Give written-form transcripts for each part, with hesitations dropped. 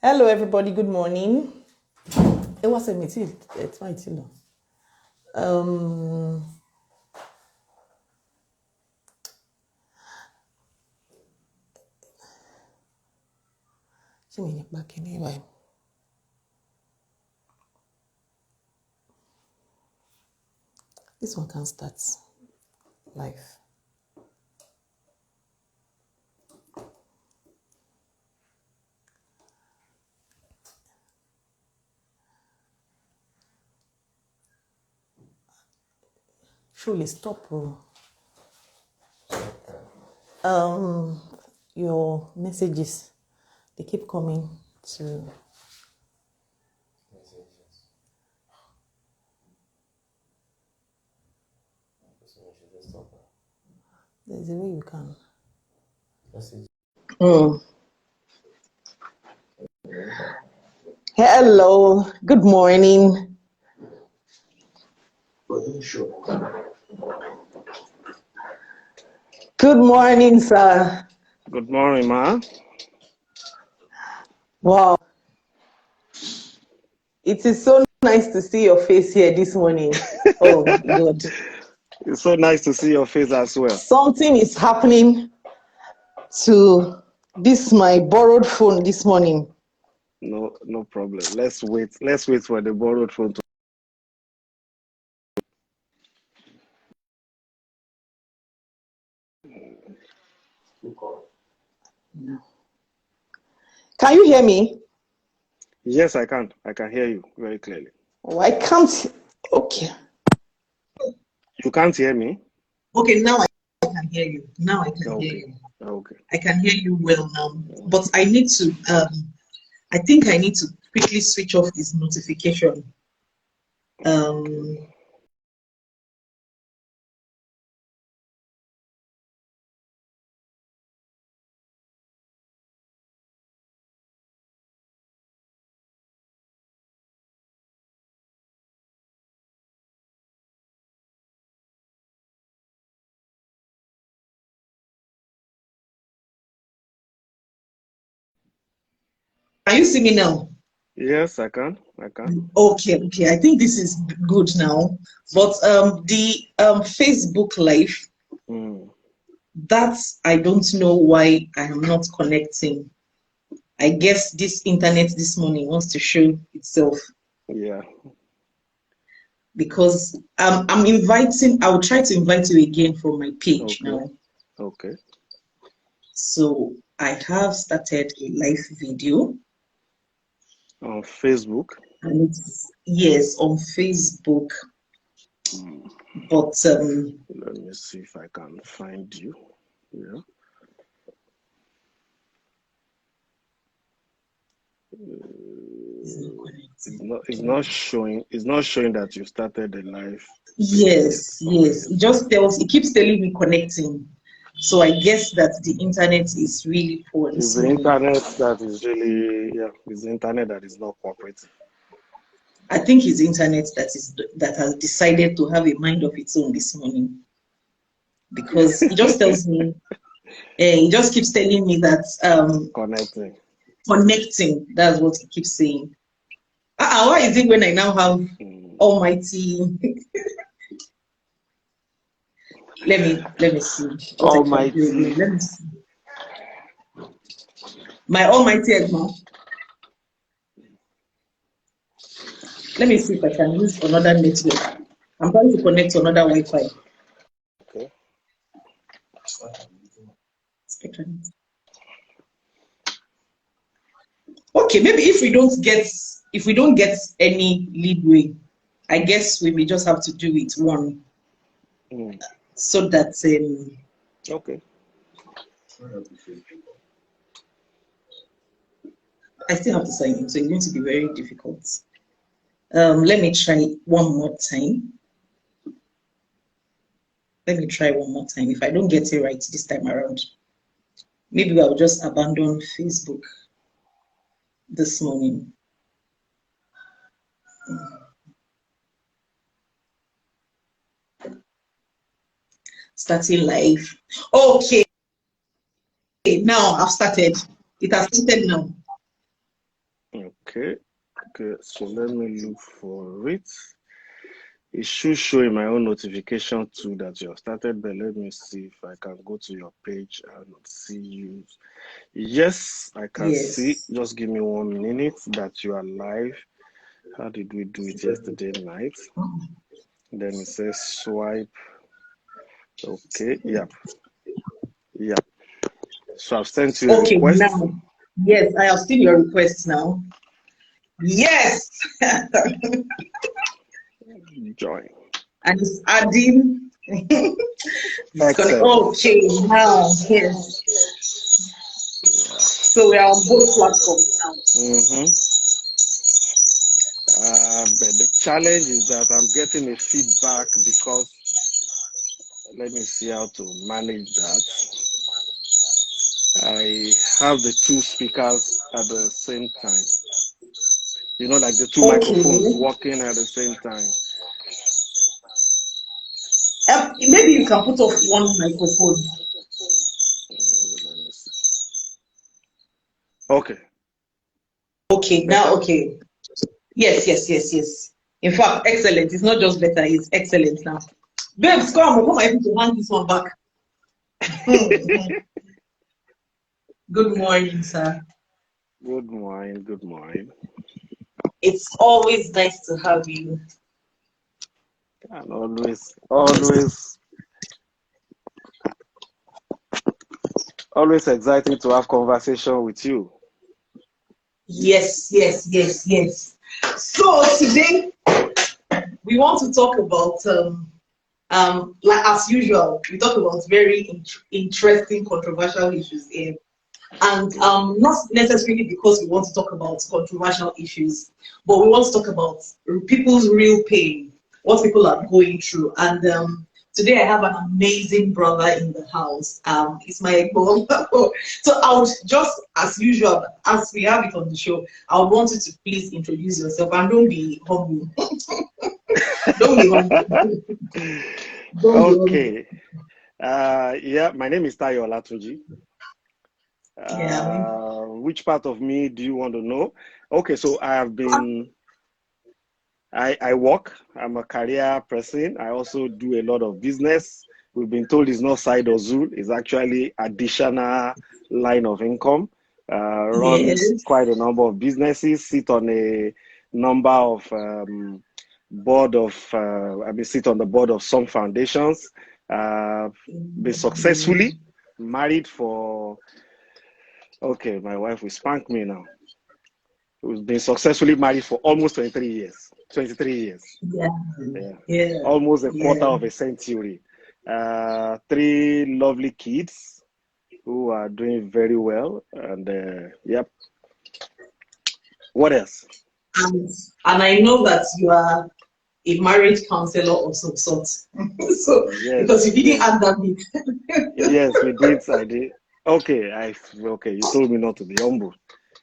Hello, everybody. Good morning. It was a meeting. It's my team. Um, back anyway. This one can start live. Surely stop. Your messages, they keep coming to. There's a way you can. Hello. Good morning. Good morning, sir. Good morning, ma. Wow. It is so nice to see your face here this morning. Oh, God. It's so nice to see your face as well. Something is happening to this my borrowed phone this morning. No problem. Let's wait. Let's wait for the borrowed phone to. No. Can you hear me? Yes, I can. I can hear you very clearly. Oh, I can't. Okay. You can't hear me? Okay, now I can hear you. Now I can hear you. Okay. I can hear you well now. But I need to, I think I need to quickly switch off this notification. Can you see me now? Yes, I can. I can. Okay. I think this is good now. But the Facebook Live, that's, I don't know why I am not connecting. I guess this internet this morning wants to show itself. Yeah. Because I'm inviting, I will try to invite you again from my page now. Okay. So I have started a live video. On Facebook? And it's, yes, on Facebook. But let me see if I can find you. Yeah. It's not showing that you started the live. Yes. It just tells, it keeps telling me connecting. So I guess that the internet is really poor. It's the internet that is really, it's the internet that is not cooperating. I think it's the internet that has decided to have a mind of its own this morning. Because it just tells me, it just keeps telling me that connecting, that's what it keeps saying. Why is it when I now have Almighty? let me see. Almighty. Let me see. My Almighty Edma. Let me see if I can use another network. I'm trying to connect to another Wi-Fi. Okay. Okay, maybe if we don't get any leadway, I guess we may just have to do it one. So that okay. I still have to sign in, so it's going to be very difficult. Let me try one more time. If I don't get it right this time around, maybe I'll just abandon Facebook this morning. Starting live. Okay, now I've started. It has started now. Okay. Okay. So let me look for it. It should show in my own notification too that you have started, but let me see if I can go to your page and see you. Yes, I can see. Yes. Just give me 1 minute that you are live. How did we do it yesterday night? Then it says swipe. Okay, yep, yep. So I've sent you a Okay, request. now, yes, I have seen your request now. Yes. Join. And it's adding. It's gonna, Excellent. okay, now, yes. So we are on both platforms now. Mm-hmm. But the challenge is that I'm getting a feedback because let me see how to manage that. I have the two speakers at the same time. You know, like the two microphones Okay. working at the same time. Maybe you can put off one microphone. Let me see. Okay, Okay, now, better? okay. Yes, yes, yes, yes. In fact, excellent. It's not just better, it's excellent now. Babes, come on, to hand this one back. Good morning, sir. Good morning, good morning. It's always nice to have you. And always exciting to have conversation with you. Yes, yes, yes, yes. So today we want to talk about like as usual, we talk about very interesting, controversial issues here. And Yeah. not necessarily because we want to talk about controversial issues, but we want to talk about people's real pain, what people are going through. And today I have an amazing brother in the house. It's my mom. So I would just, as usual, as we have it on the show, I would want you to please introduce yourself and don't be humble. Don't be humble. Don't be humble. Okay. Yeah, my name is Tayo Olatunji. Yeah. Which part of me do you want to know? Okay, so I work. I'm a career person. I also do a lot of business. We've been told it's not side hustle. It's actually additional line of income. Run Yes. quite a number of businesses. Sit on a number of sit on the board of some foundations. Been successfully married for. Okay, my wife will spank me now. We've been successfully married for almost 23 years. 23 years. Yeah. Yeah. Yeah. Almost a quarter Yeah. of a century. 3 lovely kids who are doing very well. And yep. What else? And I know that you are a marriage counselor of some sort. So because Yes, you didn't yes. add that bit. Yes, we did. I did. Okay, you told me not to be humble.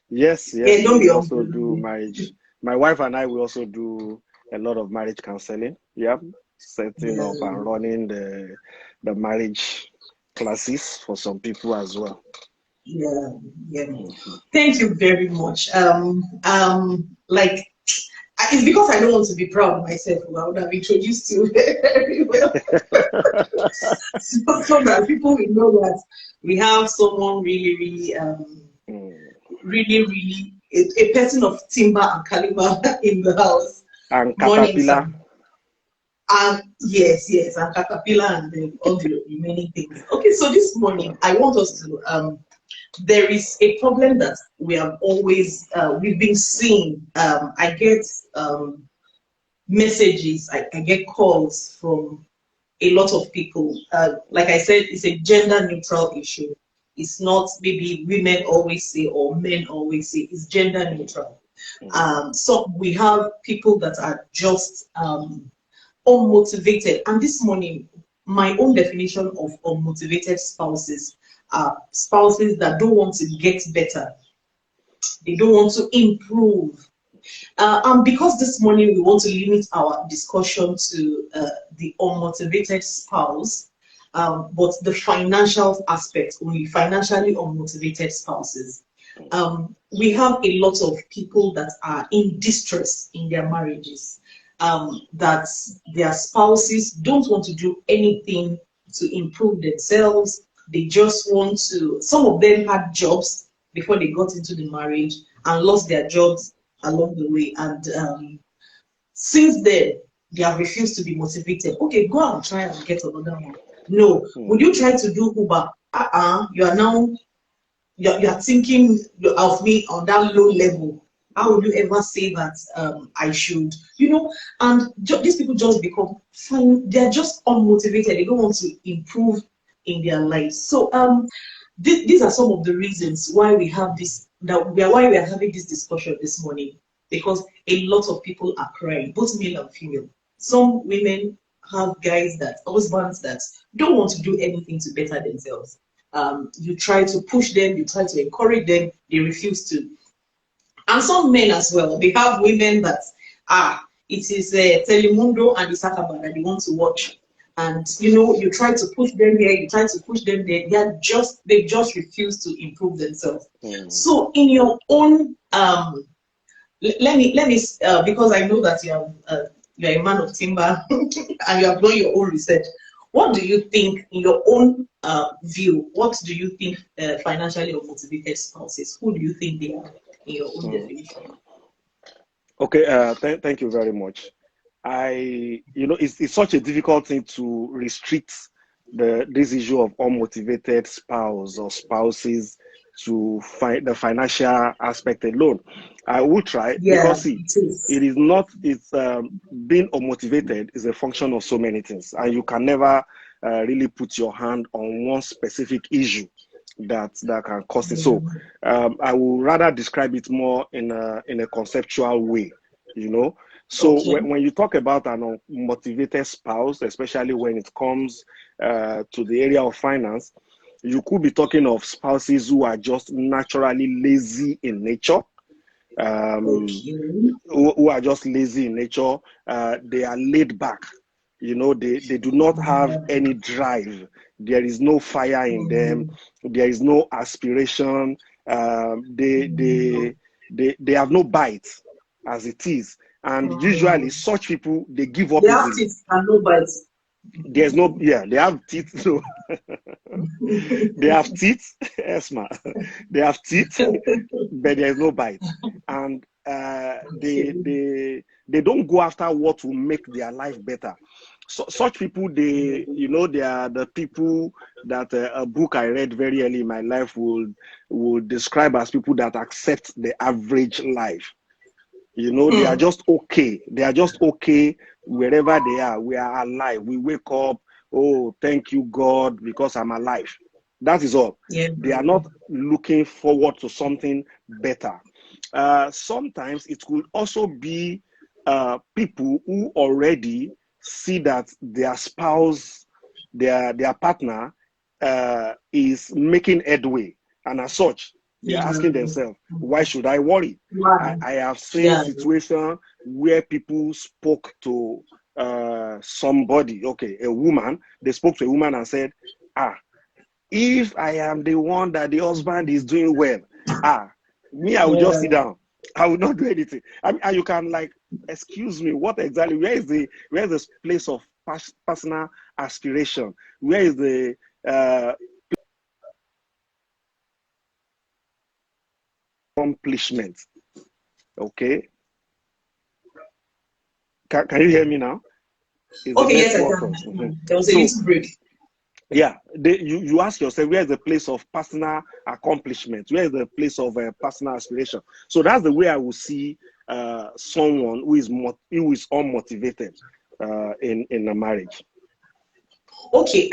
Yes, Yeah, yes, don't be we also humble. do marriage. My wife and I, we also do a lot of marriage counseling. Yep, setting Yeah, up and running the marriage classes for some people as well. yeah, yeah. Mhm. Thank you very much. Like it's because I don't want to be proud of myself. I would have introduced you very well, so that people will know that we have someone really, really, Mm. really, really a person of timber and caliber in the house. And Morning, sir. caterpillar. And yes, yes, and caterpillar and all the remaining things. Okay, so this morning I want us to there is a problem that we have always we've been seeing. I get messages, I get calls from a lot of people. Like I said, it's a gender neutral issue. It's not maybe women always say or men always say, it's gender neutral. So we have people that are just unmotivated. And this morning, my own definition of unmotivated spouses are spouses that don't want to get better, they don't want to improve. And because this morning we want to limit our discussion to the unmotivated spouse, but the financial aspect, only financially unmotivated spouses. We have a lot of people that are in distress in their marriages, that their spouses don't want to do anything to improve themselves. They just want to, some of them had jobs before they got into the marriage and lost their jobs along the way. And since then, they have refused to be motivated. Okay, go and try and get another one. No. Would you try to do Uber? You are now, you're thinking of me on that low level. How would you ever say that I should? And these people just become fine. They're just unmotivated. They don't want to improve in their lives. So these are some of the reasons why we have this, why we are having this discussion this morning, because a lot of people are crying, both male and female. Some women have husbands that don't want to do anything to better themselves. You try to push them, you try to encourage them, they refuse to. And some men as well, they have women that it is Telemundo and Isakaba that they want to watch. And you try to push them here, you try to push them there, they just refuse to improve themselves. So in your own let me because I know that you're a man of timber and you have done your own research. What do you think, in your own view, what do you think financially unmotivated spouses? Who do you think they are in your own definition? Okay, thank you very much. It's such a difficult thing to restrict this issue of unmotivated spouse or spouses to the financial aspect alone. I will try, because being unmotivated is a function of so many things, and you can never really put your hand on one specific issue that can cause it. So I will rather describe it more in a conceptual way, So when you talk about an unmotivated spouse, especially when it comes to the area of finance, you could be talking of spouses who are just naturally lazy in nature, who are just lazy in nature. They are laid back. They do not have any drive. There is no fire in them. There is no aspiration. They have no bite as it is. And usually such people, they give up easily. They have teeth and no bites. There's no, they have teeth. So they have teeth, Esma. They have teeth, but there's no bite. And they don't go after what will make their life better. So, such people, they are the people that a book I read very early in my life would describe as people that accept the average life. They are just okay. They are just okay wherever they are. We are alive. We wake up. Oh, thank you, God, because I'm alive. That is all. Yeah. They are not looking forward to something better. Sometimes it could also be people who already see that their spouse, their partner is making headway. And as such, they're asking themselves, why should I worry? I have seen situations where people spoke to somebody, a woman. They spoke to a woman and said, if I am the one that the husband is doing well, me, I will just sit down. I will not do anything. And you can excuse me, what exactly, where is the place of personal aspiration? Where is the accomplishment? Okay. Can you hear me now? Yes, I can. There was a little break. Yeah, you ask yourself, where is the place of personal accomplishment? Where is the place of personal aspiration? So that's the way I will see someone who is unmotivated in a marriage. Okay,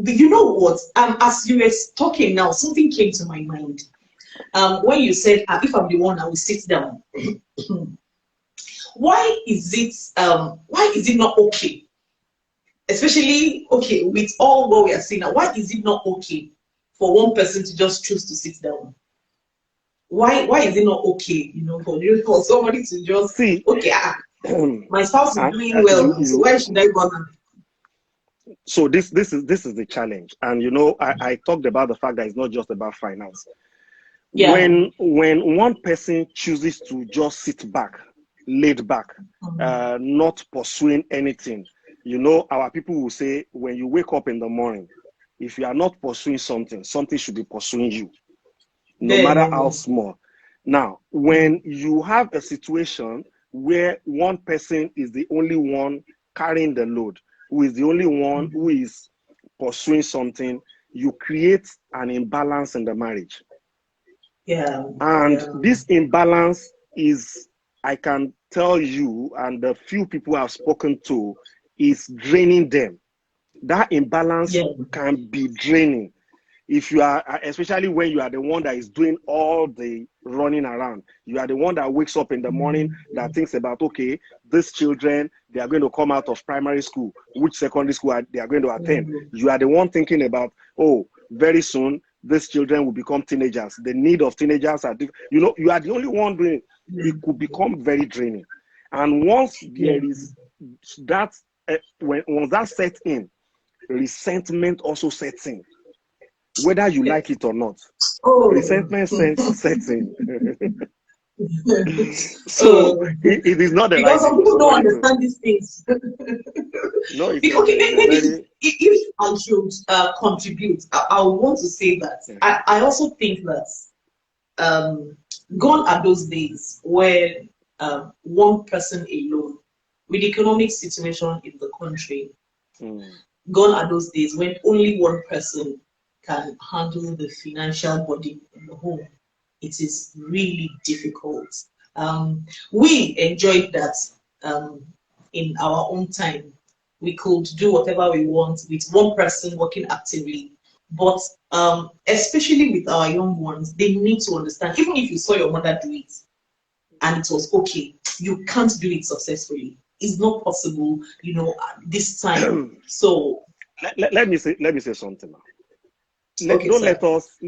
you know what? As you were talking now, something came to my mind. When you said, if I'm the one, I will sit down. Why is it not okay? Especially, with all what we are seeing now, why is it not okay for one person to just choose to sit down? Why is it not okay, for somebody to just see, my spouse is doing well, so why should I bother? So this is the challenge. And I talked about the fact that it's not just about finance. Yeah. When one person chooses to just sit back, laid back, not pursuing anything, you know, our people will say, when you wake up in the morning, if you are not pursuing something, something should be pursuing you, no Very, matter very how well. small. Now, when you have a situation where one person is the only one carrying the load, who is the only one who is pursuing something, you create an imbalance in the marriage. Yeah. And Yeah. this imbalance is, I can tell you, and the few people I've spoken to, is draining them. That imbalance Yeah. can be draining. If you are, especially when you are the one that is doing all the running around, you are the one that wakes up in the morning, that thinks about, okay, these children, they are going to come out of primary school, which secondary school they are going to attend. You are the one thinking about, oh, very soon these children will become teenagers. The need of teenagers are different. You know, you are the only one doing it. It could become very draining. And once Yeah. there is that, once that sets in, resentment also sets in, whether you like it or not. Oh. Resentment sets in. So Oh. it is not the right Because some thing for people don't somebody to. understand these things. No, Okay, it's a maybe very. if I should contribute, I would want to say that I also think that um, gone are those days where one person alone, with the economic situation in the country, Mm, gone are those days when only one person can handle the financial burden in the home. It is really difficult. We enjoyed that um, in our own time. We could do whatever we want with one person working actively. But especially with our young ones, they need to understand, even if you saw your mother do it and it was okay, you can't do it successfully. It's not possible, this time. mm. So, Let me say something now. okay, sir.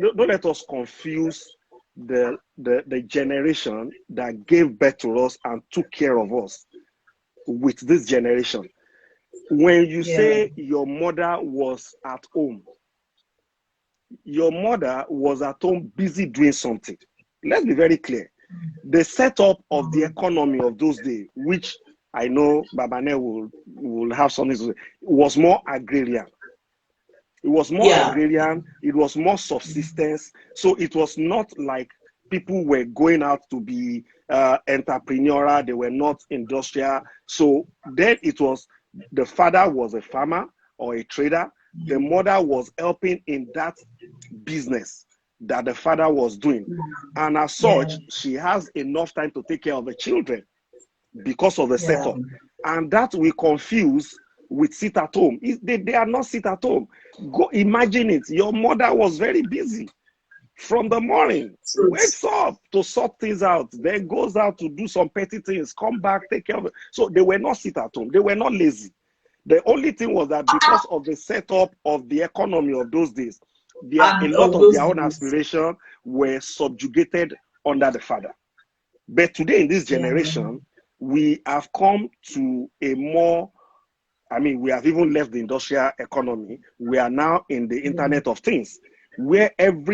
Don't let us confuse the generation that gave birth to us and took care of us with this generation. When you Yeah, say your mother was at home, your mother was at home busy doing something. Let's be very clear. The setup of the economy of those days, which I know Babane will have something to say, was more agrarian. It was more yeah, agrarian, it was more subsistence. So it was not like people were going out to be entrepreneurial, they were not industrial. So then it was, the father was a farmer or a trader, the mother was helping in that business that the father was doing. And as yeah, such, she has enough time to take care of the children because of the yeah, setup. And that we confuse with sit at home. They are not sit at home. Go imagine it. Your mother was very busy from the morning, truth. wakes up to sort things out, then goes out to do some petty things, come back, take care of it. So they were not sit at home. They were not lazy. The only thing was that because of the setup of the economy of those days, a And lot of of their those own days, aspirations were subjugated under the father. But today in this yeah, generation, we have come to a more, I mean, we have even left the industrial economy. We are now in the yeah, Internet of Things, where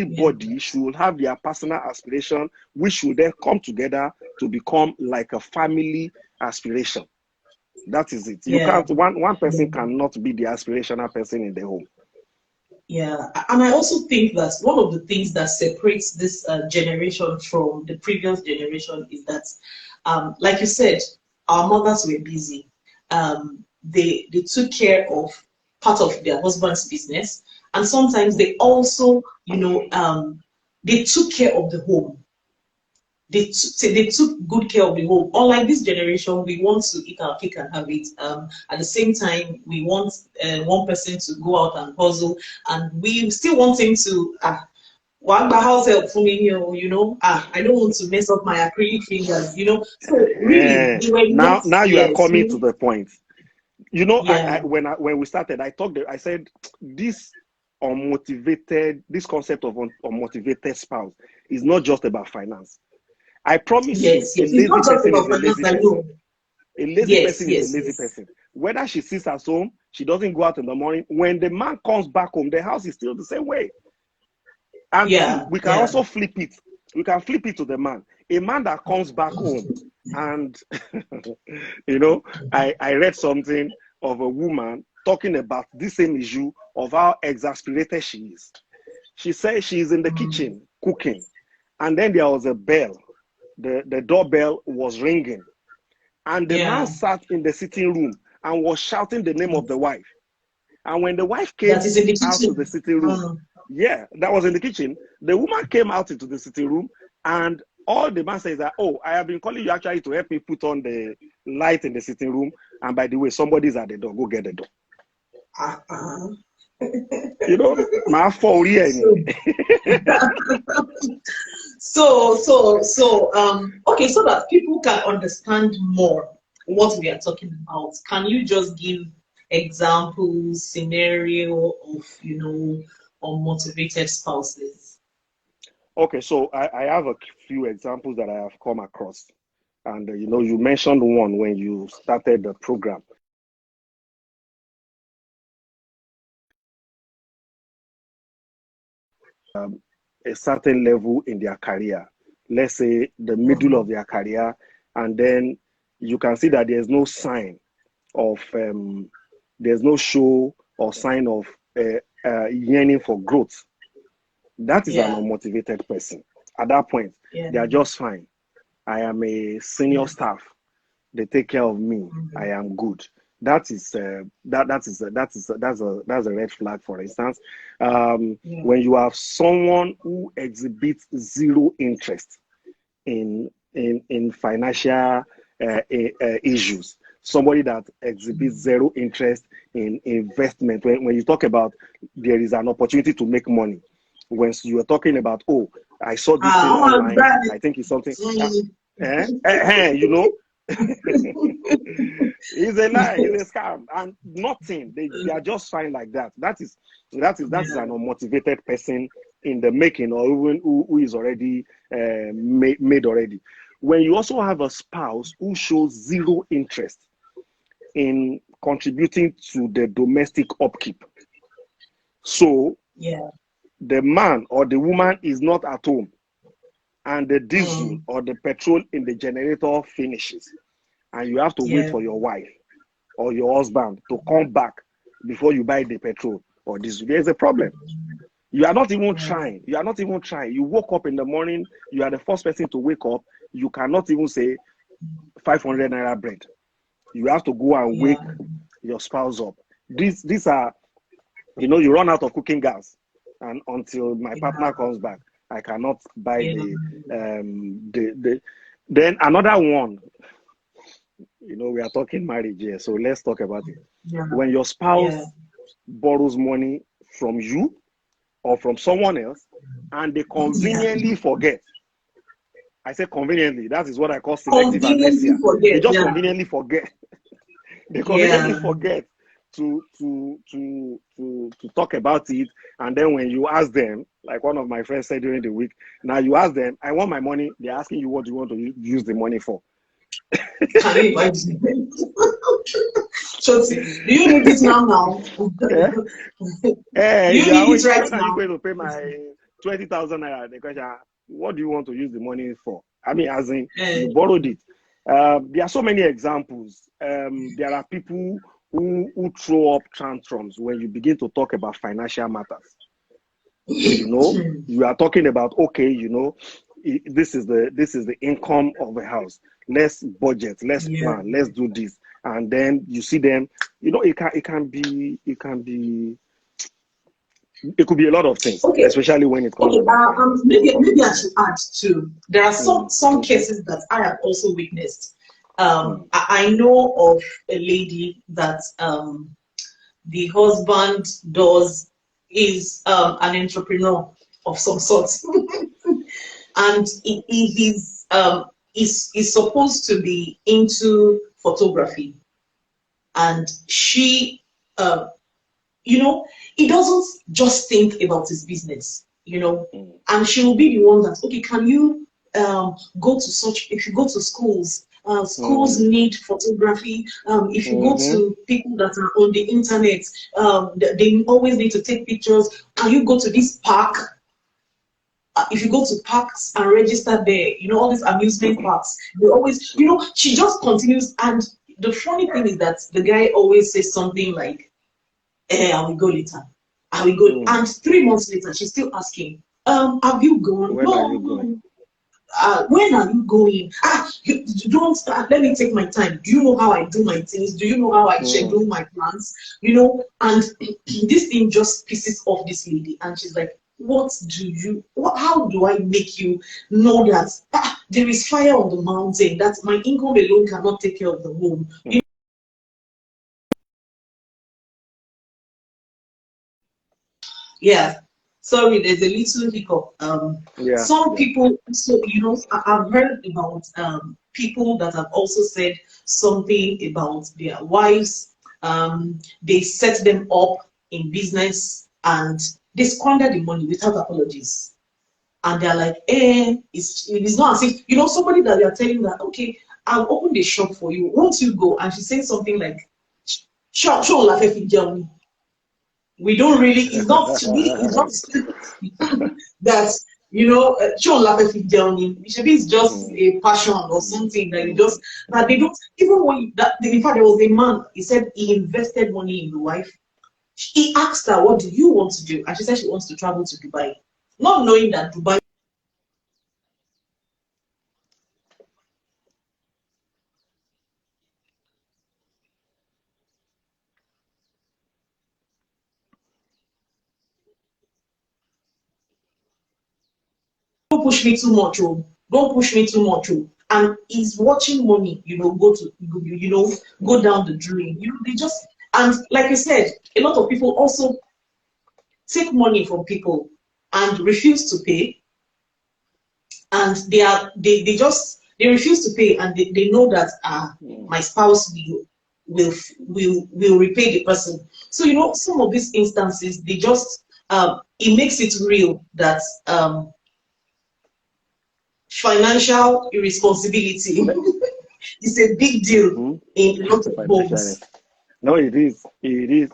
yeah, everybody should have their personal aspiration, which should then come together to become like a family aspiration. That is it. You yeah, can't, one yeah. person cannot be the aspirational person in the home. Yeah, and I also think that one of the things that separates this generation from the previous generation is that, like you said, our mothers were busy. They took care of part of their husband's business, and sometimes they also, they took care of the home. They took good care of the home. Unlike this generation, we want to eat our cake and have it. At the same time, we want one person to go out and hustle, and we still want him to wagba house help for me, I don't want to mess up my acrylic fingers. So really, they were not. Now you are Yes, coming to the point. You know, yeah, when we started, I said this this concept of unmotivated spouse is not just about finance. I promise you, yes, a yes. It's lazy not just person is about a finance. lazy I person. know. A lazy Yes, person is a yes, lazy yes. person. Whether she sits at home, she doesn't go out in the morning. When the man comes back home, the house is still the same way. And see, Yeah, we can yeah, also flip it. We can flip it to the man. A man that comes back home and, you know, I read something of a woman talking about this same issue of how exasperated she is. She said she's in the kitchen cooking, and then there was a bell. The doorbell was ringing, and the man sat in the sitting room and was shouting the name of the wife. And when the wife came that is in the out to kitchen. the sitting room, yeah, that was in the kitchen. The woman came out into the sitting room, and all the man says that, oh, I have been calling you actually to help me put on the light in the sitting room. And by the way, somebody's at the door. Go get the door. You know, my fault. Okay, so that people can understand more what we are talking about, can you just give examples, scenario of, you know, unmotivated spouses? Okay, so I have a few examples that I have come across. And, you know, you mentioned one when you started the program. A certain level in their career, let's say the middle of their career, and then you can see that there's no sign of, there's no show or sign of yearning for growth. That is an unmotivated person. At that point, they are just fine. I am a senior staff. They take care of me. I am good. That's a red flag, for instance. When you have someone who exhibits zero interest in financial issues, somebody that exhibits zero interest in investment. When you talk about there is an opportunity to make money, when you are talking about, oh, I saw this thing online, I think it's something, you know. It's a lie, it's a scam, and nothing. They are just fine like that. That is an unmotivated person in the making, or even who is already made already. When you also have a spouse who shows zero interest in contributing to the domestic upkeep, so the man or the woman is not at home, and the diesel or the petrol in the generator finishes, and you have to wait for your wife or your husband to come back before you buy the petrol or diesel, there's a problem. You are not even trying. You are not even trying. You woke up in the morning, you are the first person to wake up, you cannot even say 500 naira bread. You have to go and wake your spouse up. These are, you know, you run out of cooking gas, and until my partner comes back, I cannot buy the then another one. You know, we are talking marriage here, so let's talk about it. When your spouse borrows money from you or from someone else, and they conveniently forget. I say conveniently. That is what I call selective amnesia. They just conveniently forget. They conveniently forget to talk about it, and then when you ask them, like one of my friends said during the week, now you ask them, I want my money. They're asking you what you want to use the money for. Can you imagine? So, do you need it now? Hey, you need it right when now. are you going to pay my 20,000 naira? The question, what do you want to use the money for? I mean, as in, you borrowed it. There are so many examples. There are people who throw up tantrums when you begin to talk about financial matters. You know, you are talking about, okay, you know, this is the income of the house. Let's budget, let's plan, let's do this, and then you see them. You know, it could be a lot of things, especially when it comes to maybe I should add too. There are some cases that I have also witnessed. I know of a lady that the husband is an entrepreneur of some sort, and he's supposed to be into photography, and she you know, he doesn't just think about his business, you know, and she will be the one that, okay, can you go to if you go to schools, schools need photography. If you go to people that are on the internet, they always need to take pictures. Can you go to this park? if you go to parks and register there, all these amusement parks, they always, she just continues. And the funny thing is that the guy always says something like, I will go later. I will go. And 3 months later, she's still asking, have you gone? When are you going? When are you going? You don't let me take my time. Do you know how I do my things? Do you know how I schedule my plans? And this thing just pisses off this lady, and she's like, how do I make you know that there is fire on the mountain, that my income alone cannot take care of the home? Yeah. Sorry, there's a little hiccup. Some people, so I've heard about people that have also said something about their wives. They set them up in business and they squander the money without apologies. And they're like, it's not as if, somebody that they're telling that, okay, I'll open the shop for you. Won't you go? And she says something like, sure, we don't really, it's not that, Sean Lafayette Johnny, maybe it's just a passion or something that that they don't, even when, in fact, there was a man, he said he invested money in the wife. He asked her, what do you want to do? And she said she wants to travel to Dubai, not knowing that Dubai don't push me too much, oh. Don't push me too much, oh. And he's watching money, go down the drain. They just, and like I said, a lot of people also take money from people and refuse to pay. And they refuse to pay, and they know that my spouse will repay the person. So some of these instances, they just it makes it real that financial irresponsibility is a big deal in a lot of homes. No, it is. It is.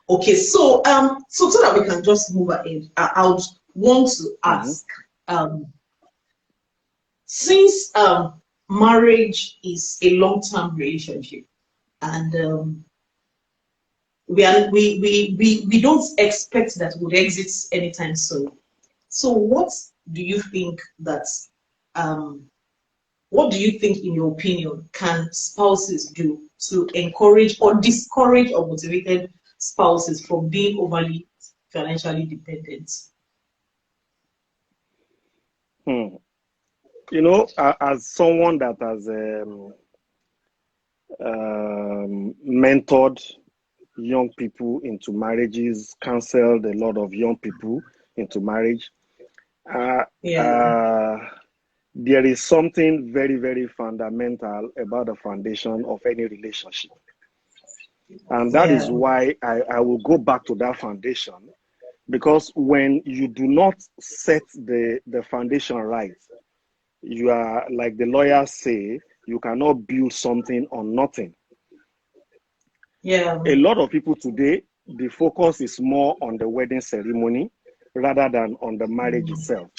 Okay, so so that we can just move ahead, I would want to ask, since marriage is a long-term relationship, and we don't expect that we'll exit anytime soon. So what do you think in your opinion, can spouses do to encourage or discourage unmotivated spouses from being overly financially dependent? As someone that has mentored young people into marriages, counseled a lot of young people into marriage, there is something very, very fundamental about the foundation of any relationship. And that is why I will go back to that foundation, because when you do not set the foundation right, you are, like the lawyers say, you cannot build something on nothing. A lot of people today, the focus is more on the wedding ceremony rather than on the marriage itself.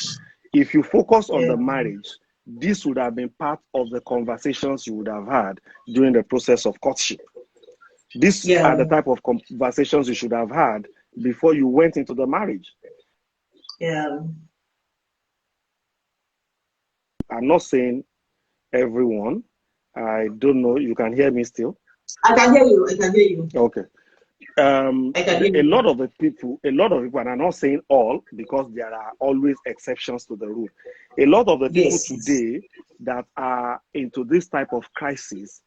If you focus on the marriage, this would have been part of the conversations you would have had during the process of courtship. These are the type of conversations you should have had before you went into the marriage. I'm not saying everyone. I don't know. You can hear me still? I can hear you. Okay. A lot of people, and I'm not saying all, because there are always exceptions to the rule. A lot of the people today that are into this type of crisis,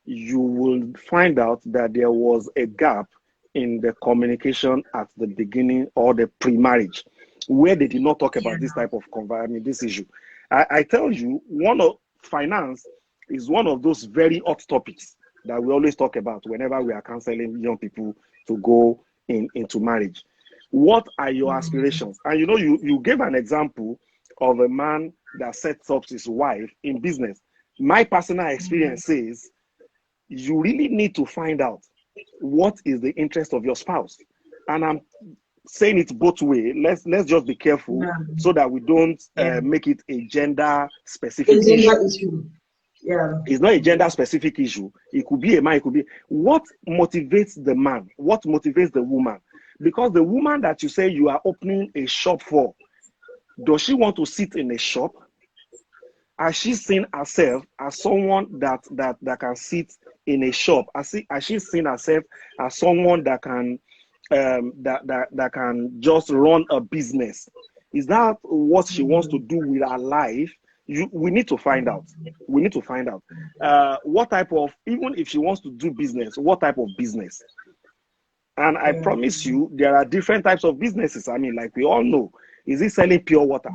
you will find out that there was a gap in the communication at the beginning or the pre-marriage, where they did not talk about this type of this issue. I tell you, finance is one of those very hot topics that we always talk about whenever we are counseling young people to go into marriage. What are your aspirations? And you gave an example of a man that sets up his wife in business. My personal experience says you really need to find out what is the interest of your spouse. And I'm saying it both ways. Let's just be careful Yeah. so that we don't Yeah. make it a gender specific It's issue. gender issue. Yeah. It's not a gender specific issue. It could be a man, it could be what motivates the man, what motivates the woman. Because the woman that you say you are opening a shop for, does she want to sit in a shop? Has she seen herself as someone that can sit in a shop? Has she seen herself as someone that can that can just run a business? Is that what she wants to do with her life? We need to find out. We need to find out what type of, even if she wants to do business, what type of business. And I promise you, there are different types of businesses. I mean, like we all know, is it selling pure water?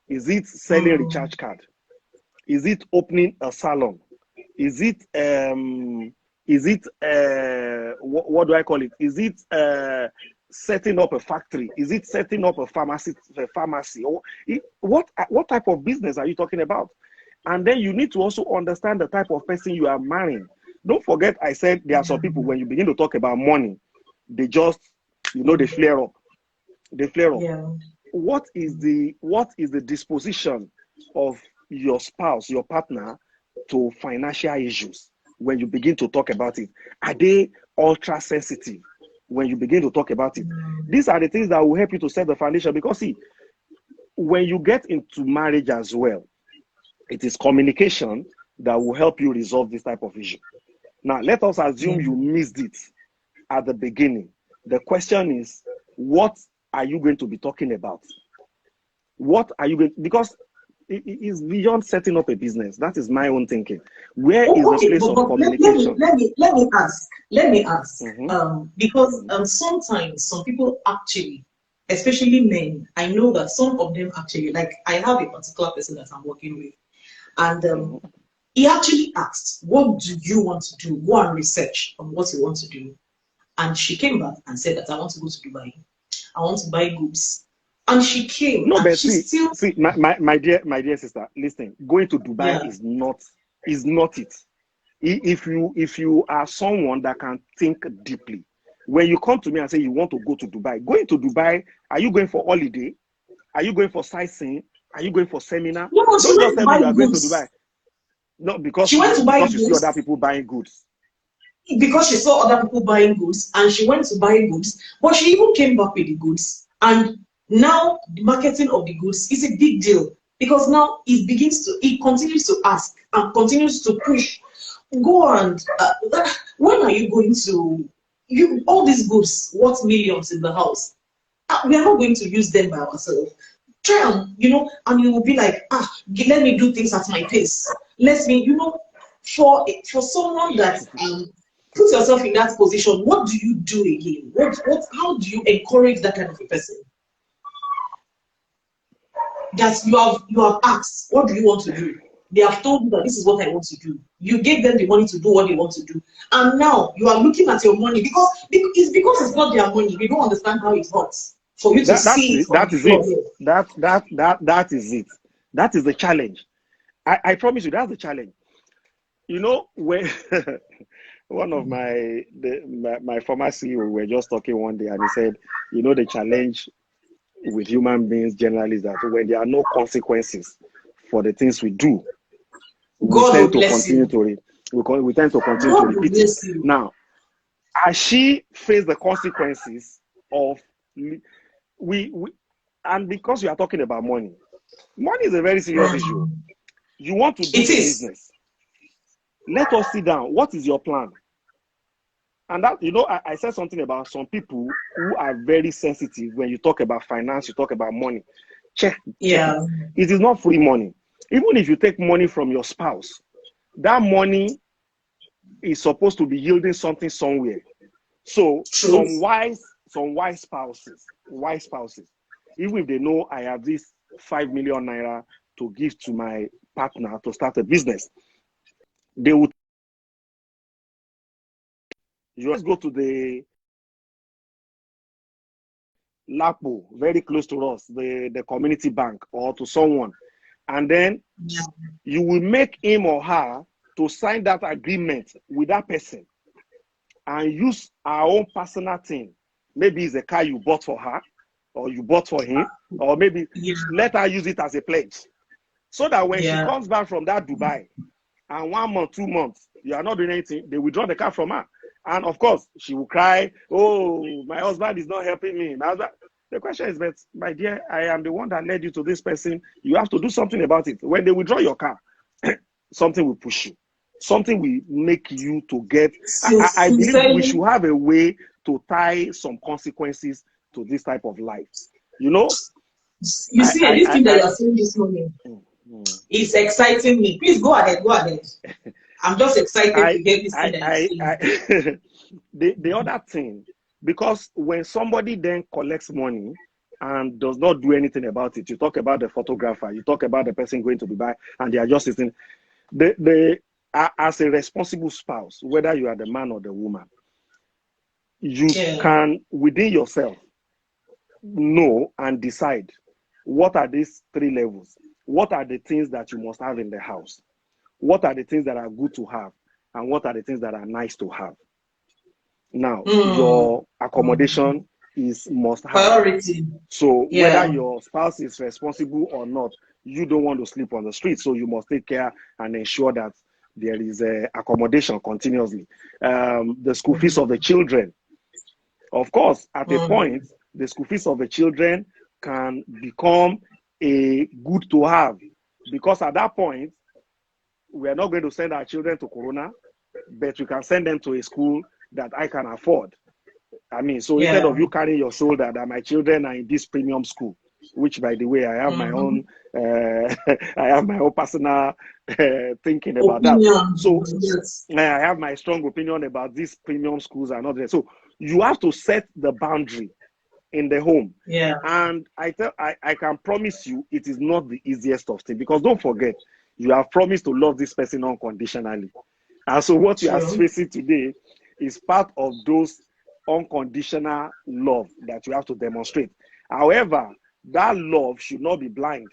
Is it selling recharge card? Is it opening a salon? Is it what do I call it? Is it setting up a factory? Is it setting up a pharmacy? Or what type of business are you talking about? And then you need to also understand the type of person you are marrying. Don't forget, I said there are some people, when you begin to talk about money, they just, they flare up. They flare up. Yeah. What is the disposition of your spouse, your partner, to financial issues when you begin to talk about it? Are they ultra sensitive when you begin to talk about it? These are the things that will help you to set the foundation, because see, when you get into marriage as well, it is communication that will help you resolve this type of issue. Now, let us assume you missed it at the beginning. The question is, what are you going to be talking about? What are you going, because it is beyond setting up a business. That is my own thinking. Where is the place of communication? Let me ask. Because sometimes some people actually, especially men, I know that some of them actually, like I have a particular person that I'm working with, and he actually asked, "What do you want to do? Go and research on what you want to do." And she came back and said that I want to go to Dubai. I want to buy goods. And she came. No, and but she see, my dear sister, listen, going to Dubai is not it. If you are someone that can think deeply, when you come to me and say you want to go to Dubai, going to Dubai, are you going for holiday? Are you going for sightseeing? Are you going for seminar? No, she Don't went just to tell me buy you are going to goods. Dubai. No, because She went to buy you see goods other people buying goods. because she saw other people buying goods, and she went to buy goods. But she even came back with the goods, and now the marketing of the goods is a big deal, because now it continues to ask and continues to push. Go and when are you going to all these goods worth millions in the house? We are not going to use them by ourselves. Try and and you will be like, let me do things at my pace. Let me, for someone that put yourself in that position, what do you do again? How do you encourage that kind of a person? That you have asked, what do you want to do? They have told you that this is what I want to do. You gave them the money to do what they want to do, and now you are looking at your money because it's not their money. They don't understand how it works. For you to see it on That the is floor it. here. That is it. That is the challenge. I promise you, that's the challenge. When one of my former CEO, we were just talking one day, and he said, the challenge with human beings generally is that when there are no consequences for the things we do, we tend to continue to repeat it. Now, as she faced the consequences of we and because we are talking about money is a very serious issue. You want to do a business. Let us sit down. What is your plan? And that, I said something about some people who are very sensitive when you talk about finance, you talk about money. Check it. It is not free money. Even if you take money from your spouse, that money is supposed to be yielding something somewhere. So some wise spouses, even if they know I have this 5 million naira to give to my partner to start a business, they would. You just go to the Lapo, very close to us, the community bank, or to someone, and then you will make him or her to sign that agreement with that person and use our own personal thing Maybe it's a car you bought for her, or you bought for him, or maybe let her use it as a pledge. So that when she comes back from that Dubai, and 1 month, 2 months, you are not doing anything, they withdraw the car from her. And of course, she will cry, oh, my husband is not helping me. The question is, but my dear, I am the one that led you to this person. You have to do something about it. When they withdraw your car, something will push you. Something will make you to get. I believe we should have a way to tie some consequences to this type of life. You know? You see, this thing that you're saying this morning is exciting me. Please go ahead. I'm just excited to get this thing that you're saying. The other thing, because when somebody then collects money and does not do anything about it, you talk about the photographer, you talk about the person going to Dubai, and they are just sitting. As a responsible spouse, whether you are the man or the woman, you can, within yourself, know and decide what are these 3 levels. What are the things that you must have in the house? What are the things that are good to have? And what are the things that are nice to have? Now, your accommodation is must have. Priority. So whether your spouse is responsible or not, you don't want to sleep on the street. So you must take care and ensure that there is accommodation continuously. The school fees of the children. Of course, at a point, the school fees of the children can become a good to have, because at that point, we are not going to send our children to Corona, but we can send them to a school that I can afford. I mean, so instead of you carrying your shoulder that my children are in this premium school, which, by the way, I have my own, I have my own personal thinking about that. So I have my strong opinion about these premium schools and all that. So you have to set the boundary in the home. And I can promise you, it is not the easiest of things, because don't forget, you have promised to love this person unconditionally. And so what you are facing today is part of those unconditional love that you have to demonstrate. However, that love should not be blind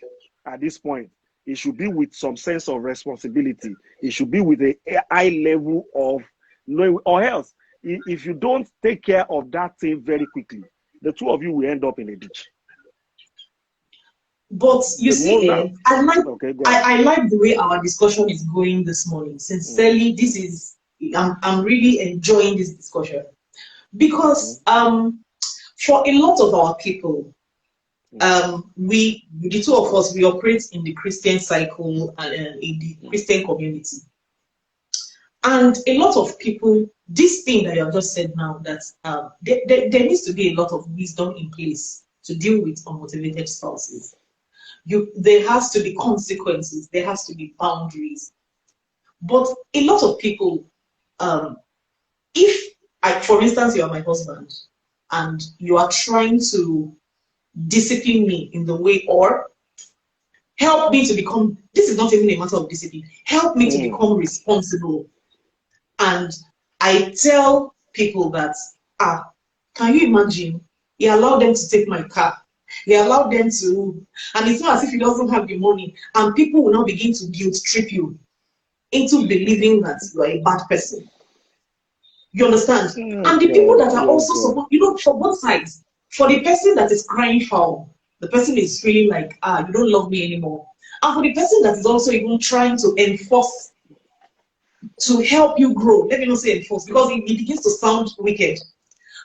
at this point. It should be with some sense of responsibility. It should be with a high level of knowing, or else, if you don't take care of that thing very quickly, the two of you will end up in a ditch. But you see, I like the way our discussion is going this morning. Sincerely, this is I'm really enjoying this discussion, because for a lot of our people, we, the two of us, we operate in the Christian cycle and in the Christian community. And a lot of people, this thing that you have just said now, that there needs to be a lot of wisdom in place to deal with unmotivated spouses. There has to be consequences, there has to be boundaries. But a lot of people, if for instance, you are my husband and you are trying to discipline me in the way, or help me to become, this is not even a matter of discipline, help me to become responsible. And I tell people that, can you imagine, he allowed them to take my car. He allowed them to, and it's not as if he doesn't have the money, and people will now begin to guilt trip you into believing that you are a bad person. You understand? And the people that are also support, for both sides, for the person that is crying foul, the person is feeling like, you don't love me anymore. And for the person that is also even trying to enforce, to help you grow, let me not say enforce, because it begins to sound wicked.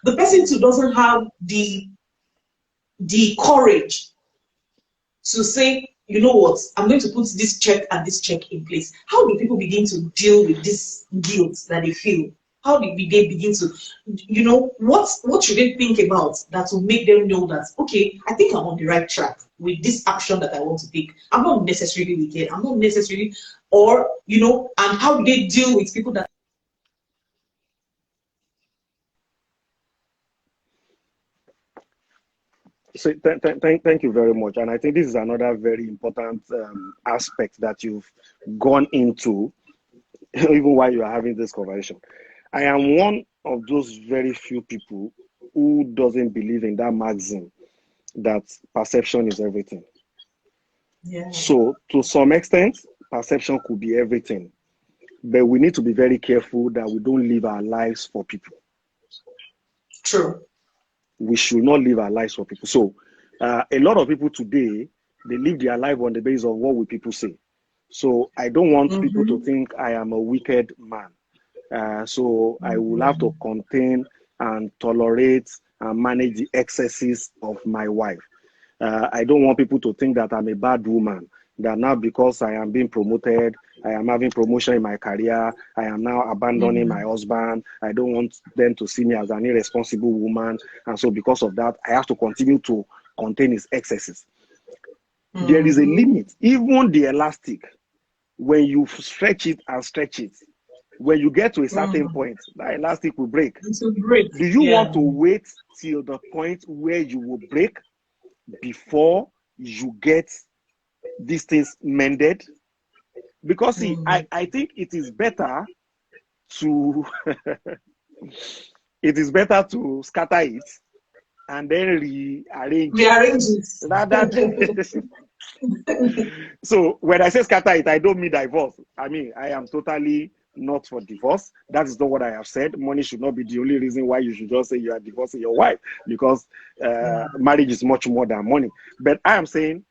The person too doesn't have the courage to say, you know what, I'm going to put this check and this check in place. How do people begin to deal with this guilt that they feel? How did they begin to, what should they think about that will make them know that, okay, I think I'm on the right track with this action that I want to take. I'm not necessarily wicked. I'm not necessarily, or, and how do they deal with people that. So thank you very much. And I think this is another very important aspect that you've gone into, even while you are having this conversation. I am one of those very few people who doesn't believe in that maxim that perception is everything. Yeah. So to some extent, perception could be everything. But we need to be very careful that we don't live our lives for people. True. we should not live our lives for people. So a lot of people today, they live their life on the basis of what will people say. So I don't want people to think I am a wicked man. So I will have to contain and tolerate and manage the excesses of my wife. I don't want people to think that I'm a bad woman, that now because I am being promoted, I am having promotion in my career, I am now abandoning my husband. I don't want them to see me as an irresponsible woman. And so because of that, I have to continue to contain his excesses. There is a limit. Even the elastic, when you stretch it and stretch it, when you get to a certain point, that elastic will break. Do you want to wait till the point where you will break before you get these things mended? Because see, I think it is better to it is better to scatter it and then rearrange it. So when I say scatter it, I don't mean divorce. I mean, I am totally not for divorce. That is not what I have said. Money should not be the only reason why you should just say you are divorcing your wife, because marriage is much more than money. But I am saying,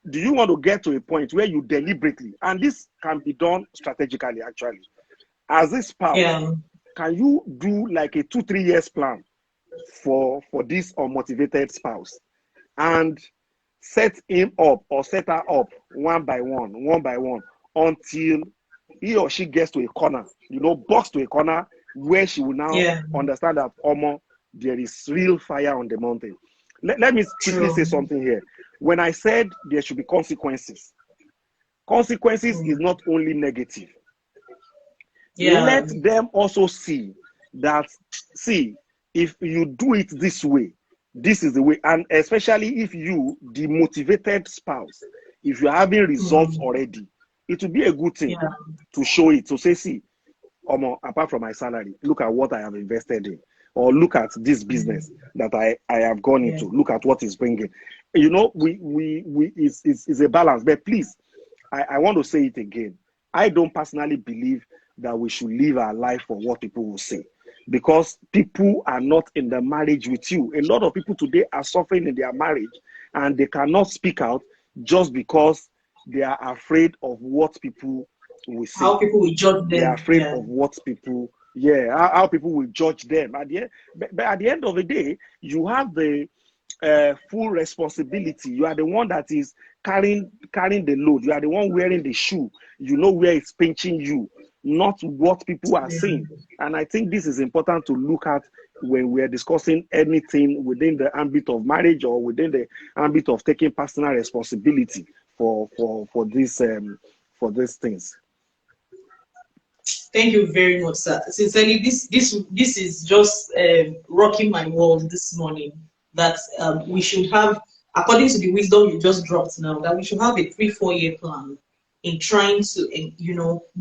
do you want to get to a point where you deliberately, and this can be done strategically actually, as a spouse, can you do like a 2-3 years plan for this unmotivated spouse and set him up or set her up one by one until he or she gets to a corner, box to a corner where she will now understand that, there is real fire on the mountain. Let me quickly say something here. When I said there should be consequences is not only negative. Let them also see that, if you do it this way, this is the way. And especially if you, the motivated spouse, if you're having results already, it will be a good thing to show it, to say, see, apart from my salary, look at what I have invested in, or look at this business that I have gone into, look at what it's bringing. It's a balance. But please, I want to say it again. I don't personally believe that we should live our life for what people will say, because people are not in the marriage with you. A lot of people today are suffering in their marriage and they cannot speak out just because they are afraid of what people will say. How people will judge them. They are afraid of what people, how people will judge them. But at the end of the day, you have the full responsibility. You are the one that is carrying the load. You are the one wearing the shoe. You know where it's pinching you, not what people are saying. And I think this is important to look at when we're discussing anything within the ambit of marriage or within the ambit of taking personal responsibility for these things. Thank you very much, sir. Sincerely, this is just rocking my world this morning. That we should have, according to the wisdom you just dropped now, that we should have a 3-4 year plan in trying to,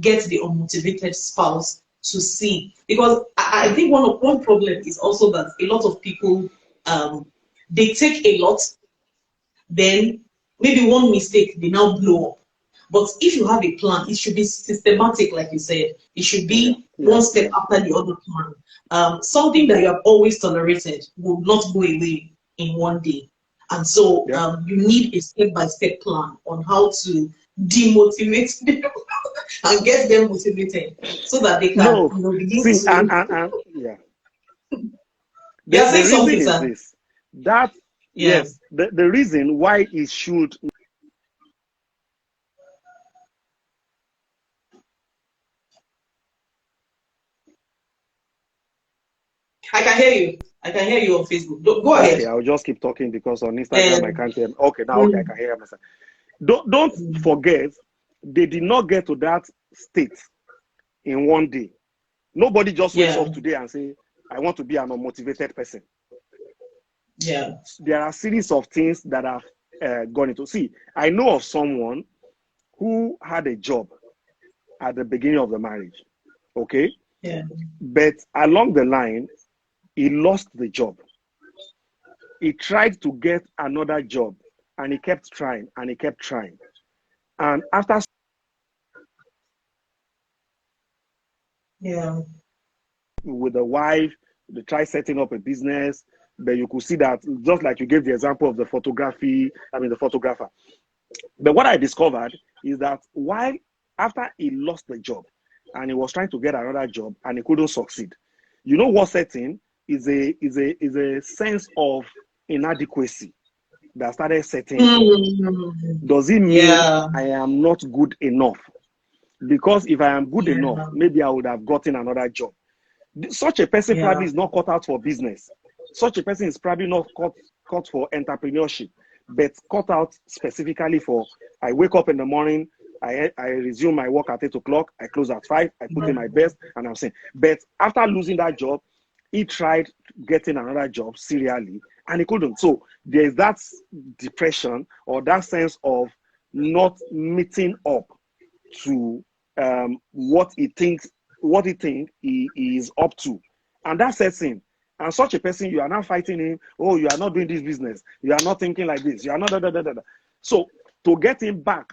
get the unmotivated spouse to see. Because I think one problem is also that a lot of people, they take a lot, then maybe one mistake, they now blow up. But if you have a plan, it should be systematic, like you said. It should be one step after the other plan. Something that you have always tolerated will not go away in one day. And so you need a step-by-step plan on how to demotivate them and get them motivated so that they can begin to... The reason is this. That, yes, the reason why it should... I can hear you. I can hear you on Facebook. Go ahead. Okay, I'll just keep talking because on Instagram I can't hear. Okay, now I can hear myself. Don't forget, they did not get to that state in one day. Nobody just wakes up today and say, I want to be an unmotivated person. There are a series of things that have gone into. See, I know of someone who had a job at the beginning of the marriage. Okay? But along the line, he lost the job. He tried to get another job and he kept trying and he kept trying. And after with the wife, they tried setting up a business. But you could see that, just like you gave the example of the photographer. But what I discovered is that while after he lost the job and he was trying to get another job and he couldn't succeed, you know what set in is a sense of inadequacy that started setting in. Does it mean I am not good enough? Because if I am good enough, maybe I would have gotten another job. Such a person probably is not cut out for business. Such a person is probably not cut for entrepreneurship, but cut out specifically for, I wake up in the morning, I resume my work at 8 o'clock, I close at 5, I put in my best, and I'm saying. But after losing that job, he tried getting another job serially, and he couldn't. So there's that depression or that sense of not meeting up to what he thinks he is up to, and that sets in. And such a person, you are now fighting him. Oh, you are not doing this business. You are not thinking like this. You are not da, da, da, da, da. So to get him back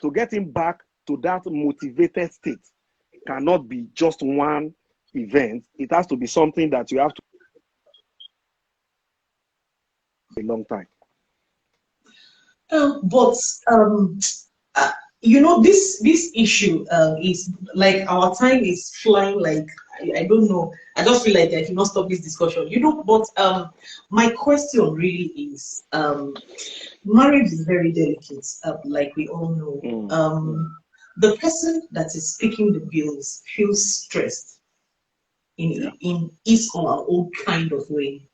to that motivated state cannot be just one event. It has to be something that you have to a long time. This issue is like our time is flying. Like I don't know. I just feel like I cannot stop this discussion. But my question really is, marriage is very delicate, like we all know. The person that is picking the bills feels stressed in his or her own kind of way.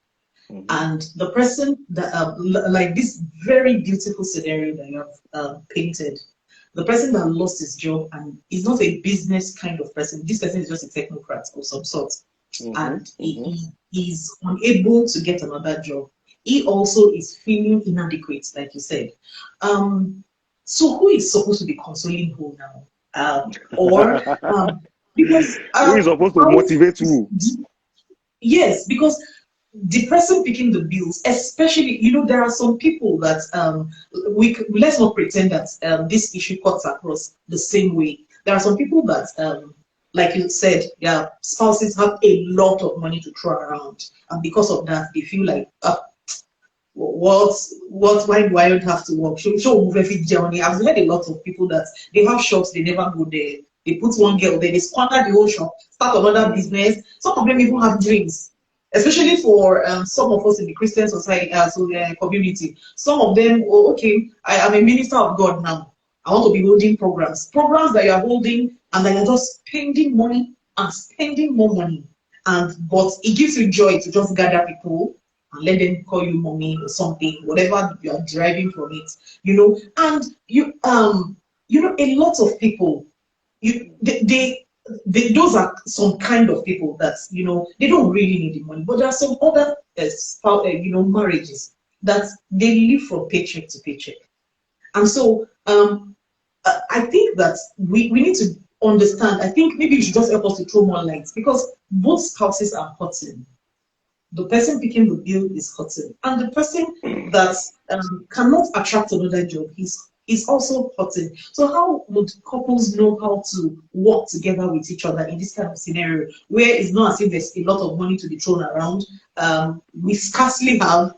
And the person that, like this very beautiful scenario that you have painted, the person that lost his job and is not a business kind of person. This person is just a technocrat of some sort, and he is unable to get another job. He also is feeling inadequate, like you said. So who is supposed to be consoling who now? Because who is supposed to motivate who? Yes, because the person picking the bills, especially, there are some people that let's not pretend that this issue cuts across the same way. There are some people that, like you said, their spouses have a lot of money to throw around, and because of that, they feel like, why do I not have to work? Show move every journey. I've heard a lot of people that they have shops, they never go there. They put one girl there, they squander the whole shop, start another business. Some of them even have dreams. Especially for some of us in the Christian society, community. Some of them, I am a minister of God now. I want to be holding programs that you are holding, and then you're just spending money and spending more money. But it gives you joy to just gather people and let them call you mommy or something, whatever you are deriving from it, And a lot of people, those are some kind of people that they don't really need the money, but there are some other marriages that they live from paycheck to paycheck. And so I think that we need to understand. I think maybe you should just help us to throw more lights, because both spouses are hurting. The person picking the bill is hurting, and the person that cannot attract another job is also hurting. So how would couples know how to work together with each other in this kind of scenario, where it's not as if there's a lot of money to be thrown around? We scarcely have.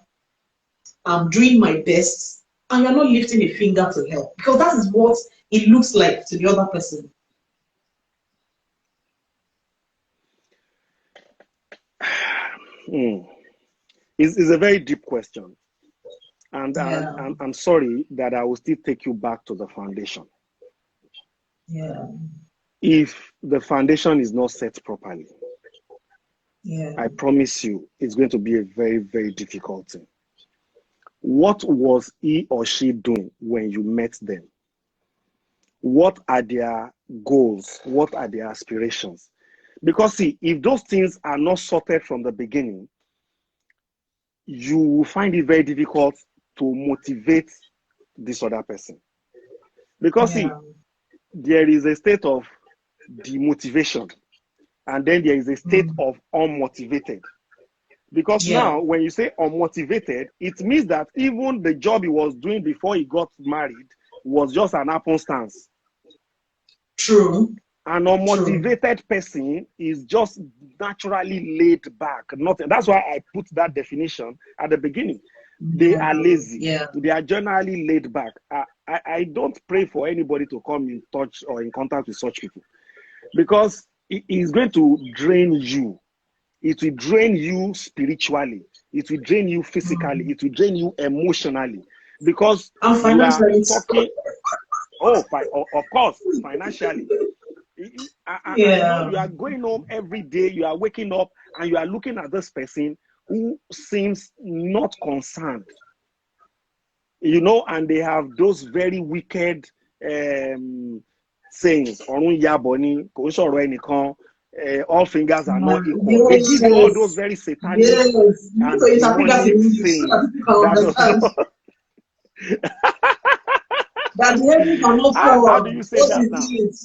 I'm doing my best, and you're not lifting a finger to help, because that is what it looks like to the other person. It's a very deep question. And I'm sorry that I will still take you back to the foundation. Yeah. If the foundation is not set properly, I promise you, it's going to be a very, very difficult thing. What was he or she doing when you met them? What are their goals? What are their aspirations? Because see, if those things are not sorted from the beginning, you will find it very difficult to motivate this other person. Because see, there is a state of demotivation, and then there is a state of unmotivated. Because now, when you say unmotivated, it means that even the job he was doing before he got married was just an happenstance. True. An True. unmotivated person is just naturally laid back. Nothing. That's why I put that definition at the beginning. They are lazy. Yeah. They are generally laid back. I don't pray for anybody to come in touch or in contact with such people, because it is going to drain you. It will drain you spiritually. It will drain you physically. It will drain you emotionally, because And you are financially. talking. Oh, of course, financially. And you know, Yeah. you are going home every day, you are waking up, and you are looking at this person who seems not concerned, you know, and they have those very wicked sayings. All fingers are not equal. They Yes, give you all those yes. very satanic Yes. You need and to interpret that in demonic English so sayings that people can that does understand. not. That the heaven cannot How do fall. you say What that is now? it?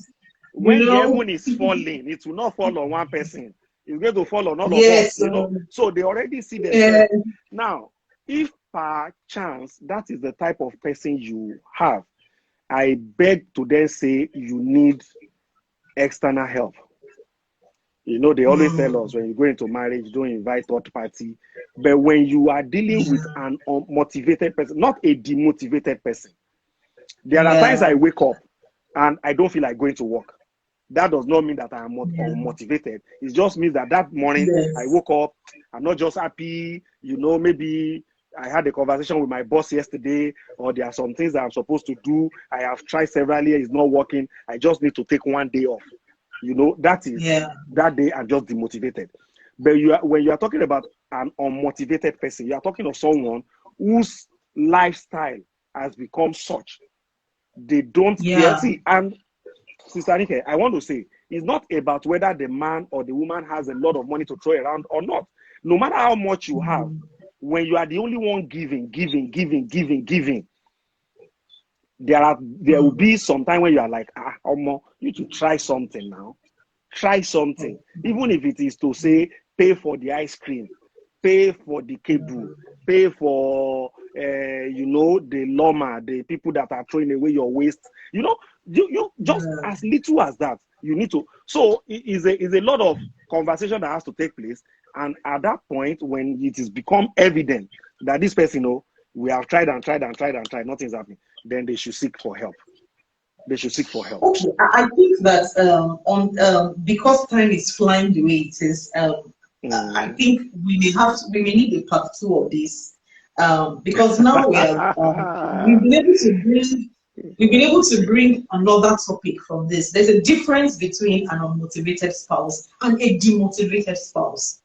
You When the know? heaven is falling, it will not fall on one person. It's going to fall on all of us, Yes. you know. So they already see Uh, themselves. Now, if per chance that is the type of person you have, I beg to then say you need external help. You know, they always tell us when you go into marriage, don't invite third party. But when you are dealing with an unmotivated person, not a demotivated person, there are times yeah. I wake up and I don't feel like going to work. That does not mean that I am Yeah. unmotivated. It just means that that morning I Yes. woke up, I'm not just happy, you know, maybe I had a conversation with my boss yesterday, or there are some things that I'm supposed to do. I have tried several years, it's not working. I just need to take one day off. You know, that is Yeah. that day I'm just demotivated. But when you are talking about an unmotivated person, you are talking of someone whose lifestyle has become such they don't care. Yeah. See, and Sister Nike, I want to say, it's not about whether the man or the woman has a lot of money to throw around or not. No matter how much you have, when you are the only one giving, there will be some time when you are like, Omo, you to try something now. Try something. Even if it is to say, pay for the ice cream, pay for the cable, pay for you know, the llama, the people that are throwing away your waste. You know, you just as little as that, you need to. So it is a lot of conversation that has to take place. And at that point, when it is become evident that this person, you know, we have tried and tried and tried and tried, nothing's happening, then they should seek for help. They should seek for help. Okay, I think that on because time is flying the way it is, I think we may need a part two of this, because now we've been able to bring another topic from this. There's a difference between an unmotivated spouse and a demotivated spouse.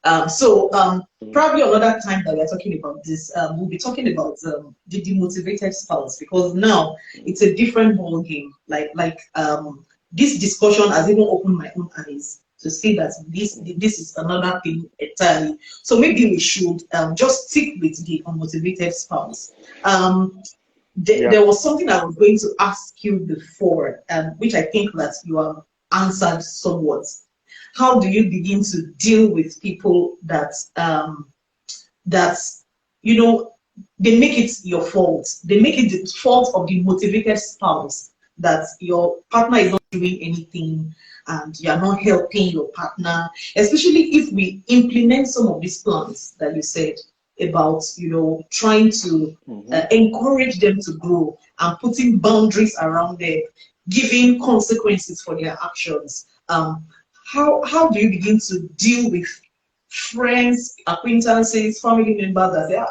Probably another time that we're talking about this, we'll be talking about the demotivated spouse, because now it's a different ball game. This discussion has even opened my own eyes to see that this is another thing entirely. So maybe we should just stick with the unmotivated spouse. There was something I was going to ask you before, which I think that you have answered somewhat. How do you begin to deal with people that that you know they make it your fault? They make it the fault of the motivated spouse that your partner is not doing anything and you are not helping your partner. Especially if we implement some of these plans that you said about, trying to encourage them to grow and putting boundaries around them, giving consequences for their actions. How do you begin to deal with friends, acquaintances, family members that say,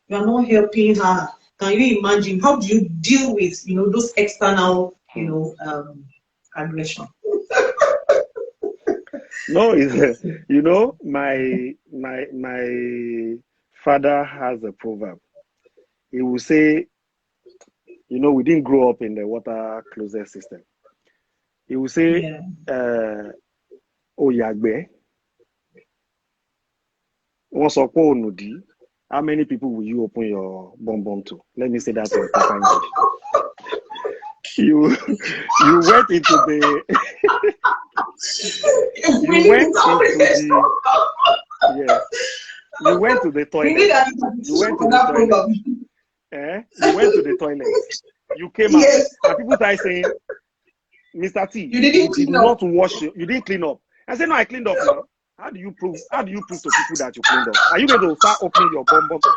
you are not helping her? Can you imagine? How do you deal with those external aggression? No, you know, my father has a proverb. He will say, you know, we didn't grow up in the water closet system. He will say, Yeah. oh yagbe, once upon Nudi, how many people will you open your bomb to? Let me say that in proper English. You went into the you went into the yes. You went to the toilet. You went to the toilet. You went to the toilet. You came out, Yes. and people started saying, Mr. T, You didn't you did clean up. not wash it. You didn't clean up. I said, no, I cleaned up now. How do you prove to people that you cleaned up? Are you going to start opening your bomb box?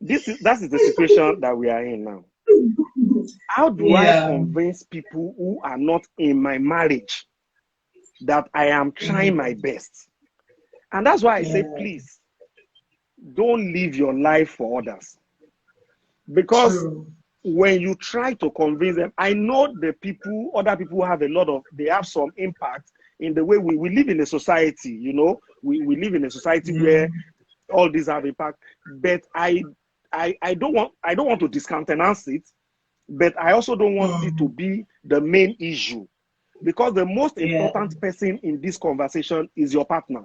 That is the situation that we are in now. How do I convince people who are not in my marriage that I am trying my best? And that's why I say, please, don't live your life for others. Because when you try to convince them, I know other people have they have some impact in the way we live in a society, you know, we live in a society where all these have impact, but I don't want to discountenance it, but I also don't want it to be the main issue, because the most important person in this conversation is your partner.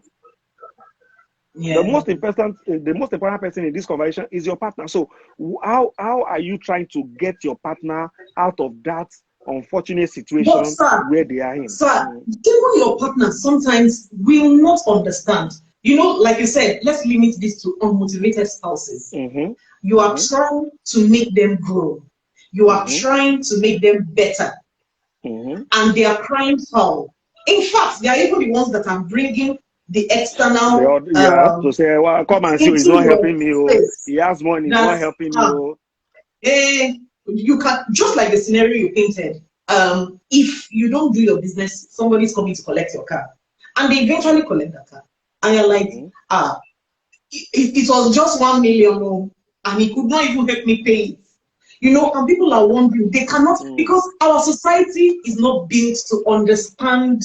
The most important person in this conversation is your partner. So how are you trying to get your partner out of that unfortunate situation where they are in? Sir, even your partner sometimes will not understand. You know, like you said, let's limit this to unmotivated spouses. You are trying to make them grow. You are trying to make them better. And they are crying foul. In fact, they are even the ones that are bringing the external to say, well, come and see, he's not helping me. Oh, he has money, he's not helping me. Oh. You can, just like the scenario you painted, if you don't do your business, somebody's coming to collect your car, and they eventually collect the car, and you're like, it was just 1 million, and he could not even help me pay it. You know, and people are wondering, they cannot, because our society is not built to understand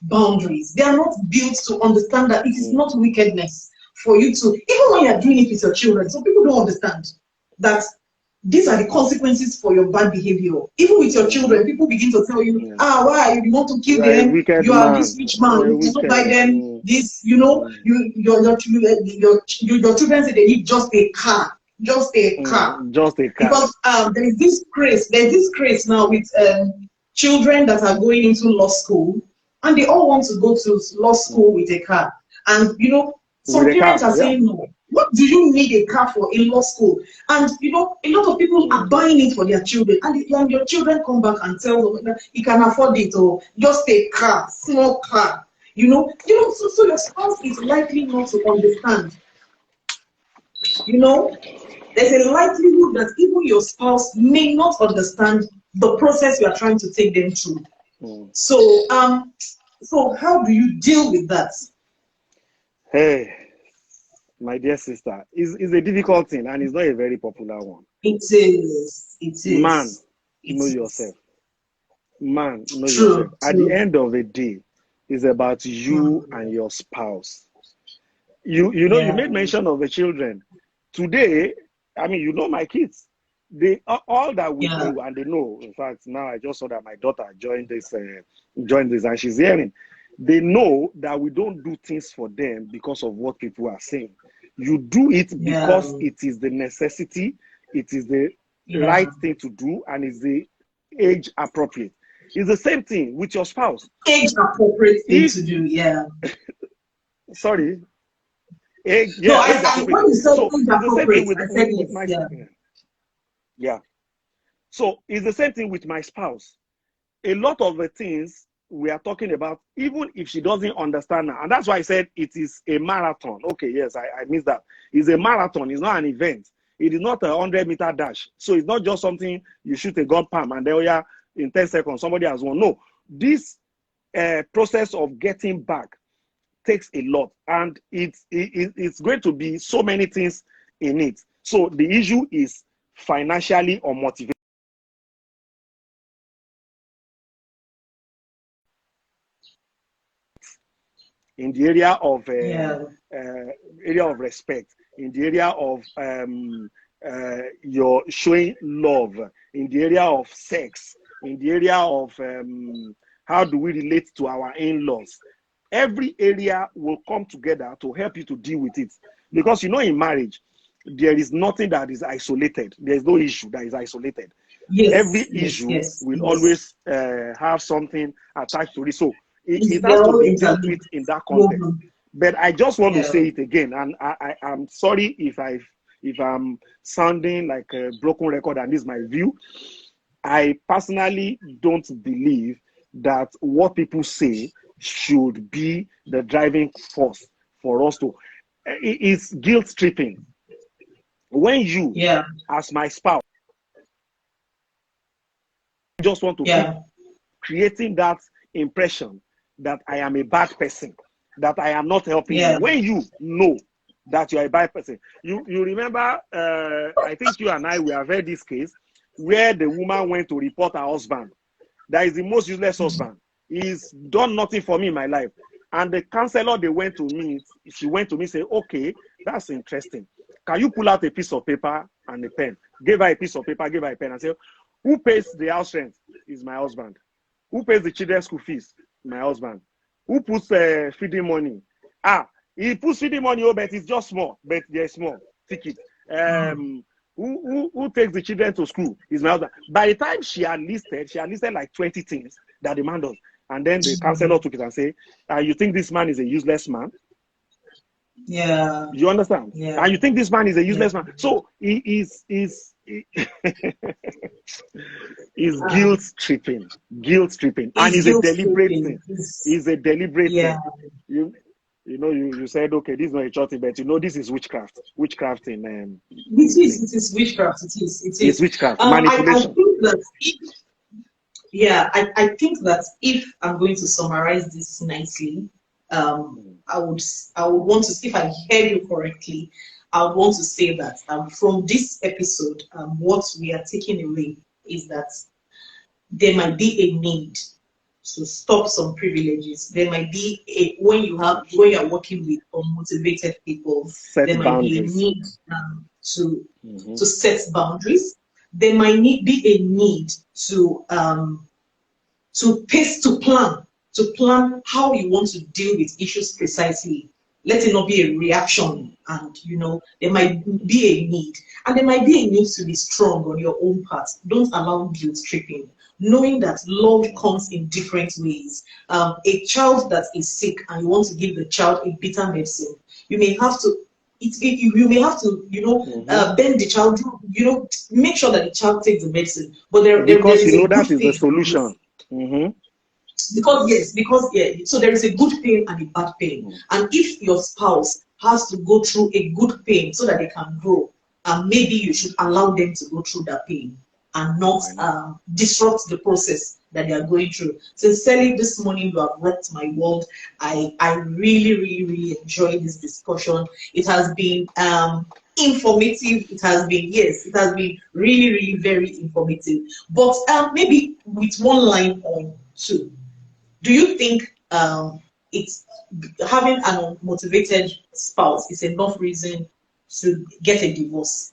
boundaries. They are not built to understand that it is not wickedness for you to, even when you're doing it with your children. So people don't understand that these are the consequences for your bad behavior. Even with your children, people begin to tell you, why you want to kill them? You are this rich man. You cannot buy them this. You know, your children say they need just a car. Just a car. Because there's this craze now with children that are going into law school, and they all want to go to law school with a car. And you know, some parents are saying, no, what do you need a car for in law school? And you know, a lot of people are buying it for their children, and your children come back and tell them that you can afford it, or just a car, small car. You know, so your spouse is likely not to understand. You know, there's a likelihood that even your spouse may not understand the process you are trying to take them through. So how do you deal with that? Hey, my dear sister, it's a difficult thing, and it's not a very popular one. It is. Man, know yourself. Man, know yourself. At the end of the day, it's about you and your spouse. You know, you made mention of the children. Today, I mean, you know my kids. They all that we do, and they know. In fact, now I just saw that my daughter joined this, and she's hearing. They know that we don't do things for them because of what people are saying. You do it because it is the necessity, it is the right thing to do, and it's the age appropriate. It's the same thing with your spouse. Age appropriate thing to do, Sorry. Age appropriate. When you said so age appropriate, with my So it's the same thing with my spouse. A lot of the things we are talking about, even if she doesn't understand now, and that's why I said it is a marathon. Okay, yes, I missed that. It's a marathon. It's not an event. It is not a 100-meter dash. So it's not just something you shoot a gun palm and then in 10 seconds somebody has won. No, this process of getting back takes a lot, and it's going to be so many things in it. So the issue is financially unmotivated. In the area of respect, in the area of your showing love, in the area of sex, in the area of how do we relate to our in-laws. Every area will come together to help you to deal with it. Because you know, in marriage, there is nothing that is isolated. There is no issue that is isolated. Every issue will always have something attached to it. So it has to be dealt with in that context. But I just want to say it again, and I'm sorry if I'm sounding like a broken record, and this is my view. I personally don't believe that what people say should be the driving force for us to. It's guilt tripping. When you, as my spouse, just want to keep creating that impression that I am a bad person, that I am not helping you. When you know that you are a bad person, you remember, I think you and I, we have heard this case where the woman went to report her husband. That is the most useless husband. He's done nothing for me in my life. And the counselor they went to meet, she went to me and said, okay, that's interesting. Can you pull out a piece of paper and a pen? Give her a piece of paper, give her a pen, and say, who pays the house rent? Is my husband. Who pays the children's school fees? My husband. Who puts feeding money? He puts feeding money, but it's just small, but they're small. Ticket. Who takes the children to school? Is my husband. By the time she had listed like 20 things that the man does. And then the counselor took it and say, you think this man is a useless man? Yeah. You understand? Yeah. And you think this man is a useless man? So he is guilt tripping, and it's a deliberate thing. It's a deliberate thing. You said, okay, this is not a church, but this is witchcraft. Witchcraft in it is witchcraft. It is. It's witchcraft, manipulation. I think that I think that if I'm going to summarize this nicely, I would want to, if I hear you correctly, I would want to say that from this episode, what we are taking away is that there might be a need to stop some privileges. There might be when you are working with unmotivated people, there might be a need to set boundaries. There might be a need to plan how you want to deal with issues precisely. Let it not be a reaction, and there might be a need, and there might be a need to be strong on your own part. Don't allow guilt tripping. Knowing that love comes in different ways. A child that is sick and you want to give the child a bitter medicine, you may have to. You may have to, bend the child. Make sure that the child takes the medicine. But there is that is the solution. Because so there is a good pain and a bad pain, and if your spouse has to go through a good pain so that they can grow, maybe you should allow them to go through that pain and not disrupt the process that they are going through. Sincerely, this morning you have rocked my world. I really, really, really enjoyed this discussion. It has been informative. It has been really, really very informative. But maybe with one line or two, do you think it's having an unmotivated spouse is enough reason to get a divorce?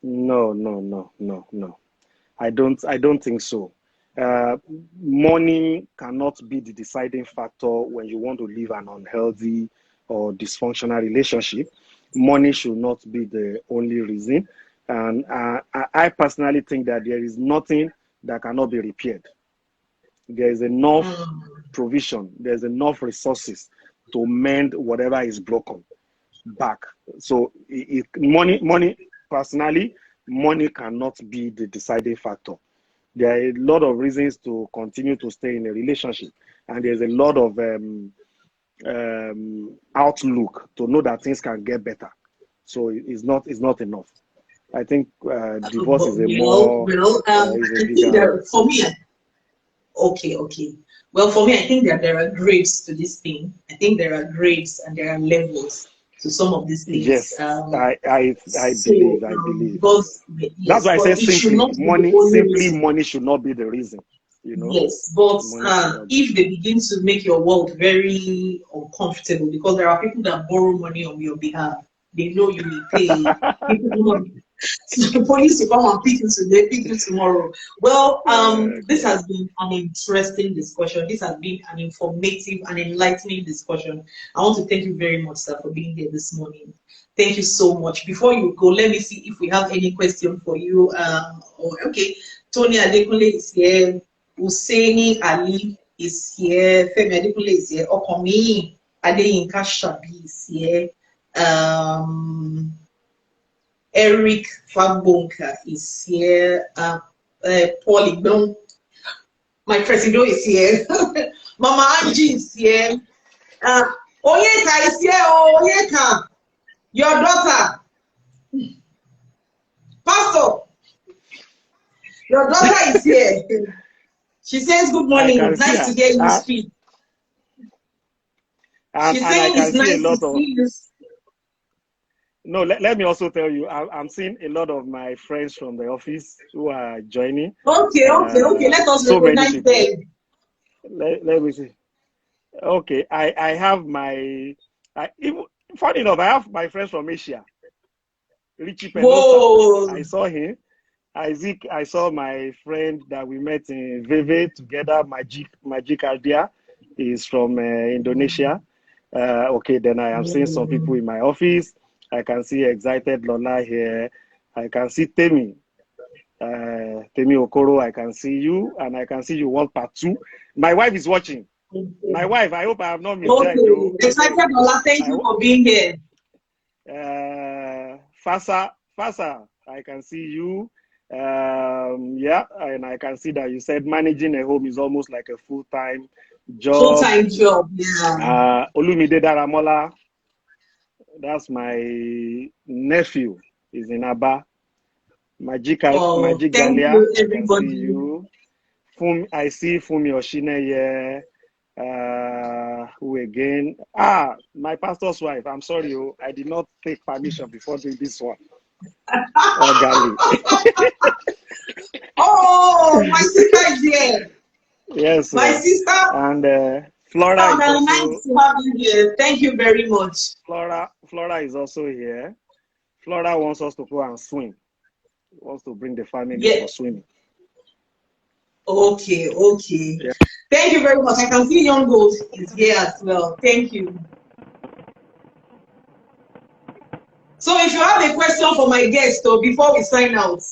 No. I don't think so. Money cannot be the deciding factor when you want to live an unhealthy or dysfunctional relationship. Money should not be the only reason. And I personally think that there is nothing that cannot be repaired. There is enough provision, there's enough resources to mend whatever is broken back. So money, personally, money cannot be the deciding factor. There are a lot of reasons to continue to stay in a relationship, and there's a lot of outlook to know that things can get better. So it's not enough. I think divorce is a more. I think that for me. Okay. Well, for me, I think that there are grades to this thing. I think there are grades and there are levels to some of these things. Yes, I believe. Because that's why I say simply money should not be the reason. Yes, but if they begin to make your world very uncomfortable, because there are people that borrow money on your behalf, they know you will pay. So the police will come and pick you tomorrow. Well, this has been an interesting discussion. This has been an informative and enlightening discussion. I want to thank you very much, sir, for being here this morning. Thank you so much. Before you go, let me see if we have any question for you. Okay, Tony Adekunle is here. Husseini Ali is here. Femi Adekunle is here. Okomi Adeyinka Shabi is here. Eric Fagbonka is here. Paulie. No, my presido is here. Mama Angie is here. Onyeka is here. Oh, Onyeka, your daughter. Pastor, your daughter is here. She says, good I morning. can see Nice her. to hear you speak. She's And I saying it's can see a nice to lot of. see you. No, let me also tell you, I'm seeing a lot of my friends from the office who are joining. Okay. Let us So many recognize people. them. Let me see. Okay, I have even funny enough, I have my friends from Asia. Richie Penosa, Whoa. I saw him. Isaac, I saw my friend that we met in Veve together. Magic Adia is from Indonesia. Okay, then I am seeing some people in my office. I can see Excited Lola here. I can see Temi. Temi Okoro, I can see you, and I can see you want part 2. My wife is watching. My wife, I hope I have not misjudged you. Excited Lola, thank you for being here. Fasa, I can see you. Yeah, and I can see that you said managing a home is almost like a full-time job. Full-time job, yeah. Olumide Daramola, that's my nephew, is in Aba. Magic Galia, I can see you. I see Fumi Oshine here. Who again? My pastor's wife. I'm sorry, I did not take permission before doing this one. Gali. Oh, my sister is here. Yes, my sister. And Flora is also. Nice to have you here. Thank you very much. Flora is also here. Flora wants us to go and swim. Wants to bring the family for swimming. Okay. Yeah. Thank you very much. I can see Young Gold is here as well. Thank you. So if you have a question for my guest, or before we sign out,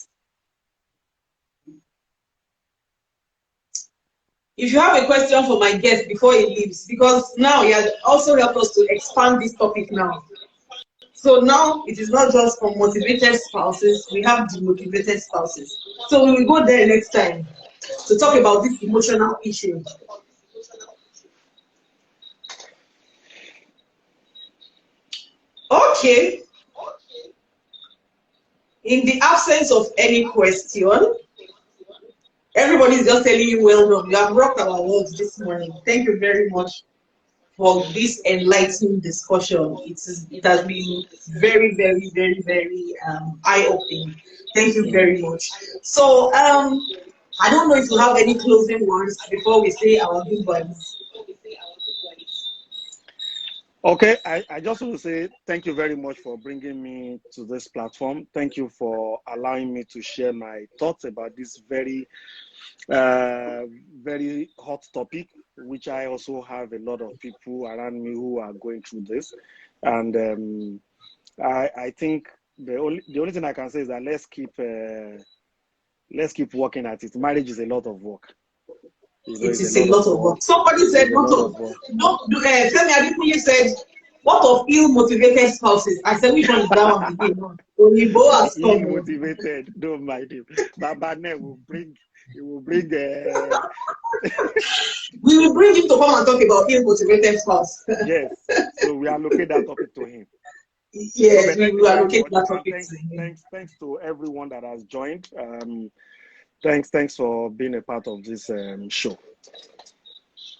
if you have a question for my guest before he leaves, because now he has also helped us to expand this topic now. So now it is not just for motivated spouses, we have demotivated spouses. So we will go there next time to talk about this emotional issue. Okay. In the absence of any question, everybody is just telling you, well done. You have rocked our world this morning. Thank you very much for this enlightening discussion. It has been very, very, very, very eye-opening. Thank you very much. So I don't know if you have any closing words before we say our goodbyes. Okay, I just want to say thank you very much for bringing me to this platform. Thank you for allowing me to share my thoughts about this very, very hot topic, which I also have a lot of people around me who are going through this. And I think the only thing I can say is that let's keep working at it. Marriage is a lot of work. It is a lot of work. Somebody said, Femi Adekunle said, what of ill-motivated spouses? I said, which one is that one again? Ill-motivated, don't mind him. Baba Ne will bring. We will bring him to come and talk about ill-motivated spouse. Yes, so we allocate that topic to him. Yes, we will allocate that topic to him. Thanks to everyone that has joined. Thanks for being a part of this show.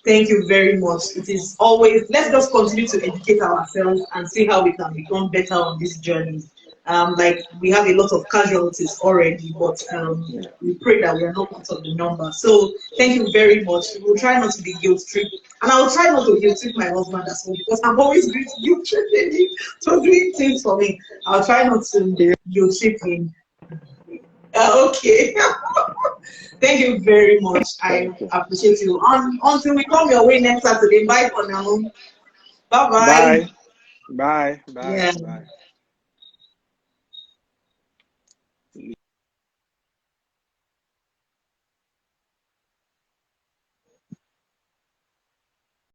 Thank you very much. It is always, let's just continue to educate ourselves and see how we can become better on this journey. Like we have a lot of casualties already, but we pray that we are not part of the number. So thank you very much. We'll try not to be guilt tripped, and I will try not to guilt trip my husband as well, because I'm always going to guilt trip him for doing things for me. I'll try not to guilt trip him. Okay. Thank you very much. I appreciate you. Until we come your way next Saturday. Bye for now. Bye-bye. Bye. Yeah. Bye.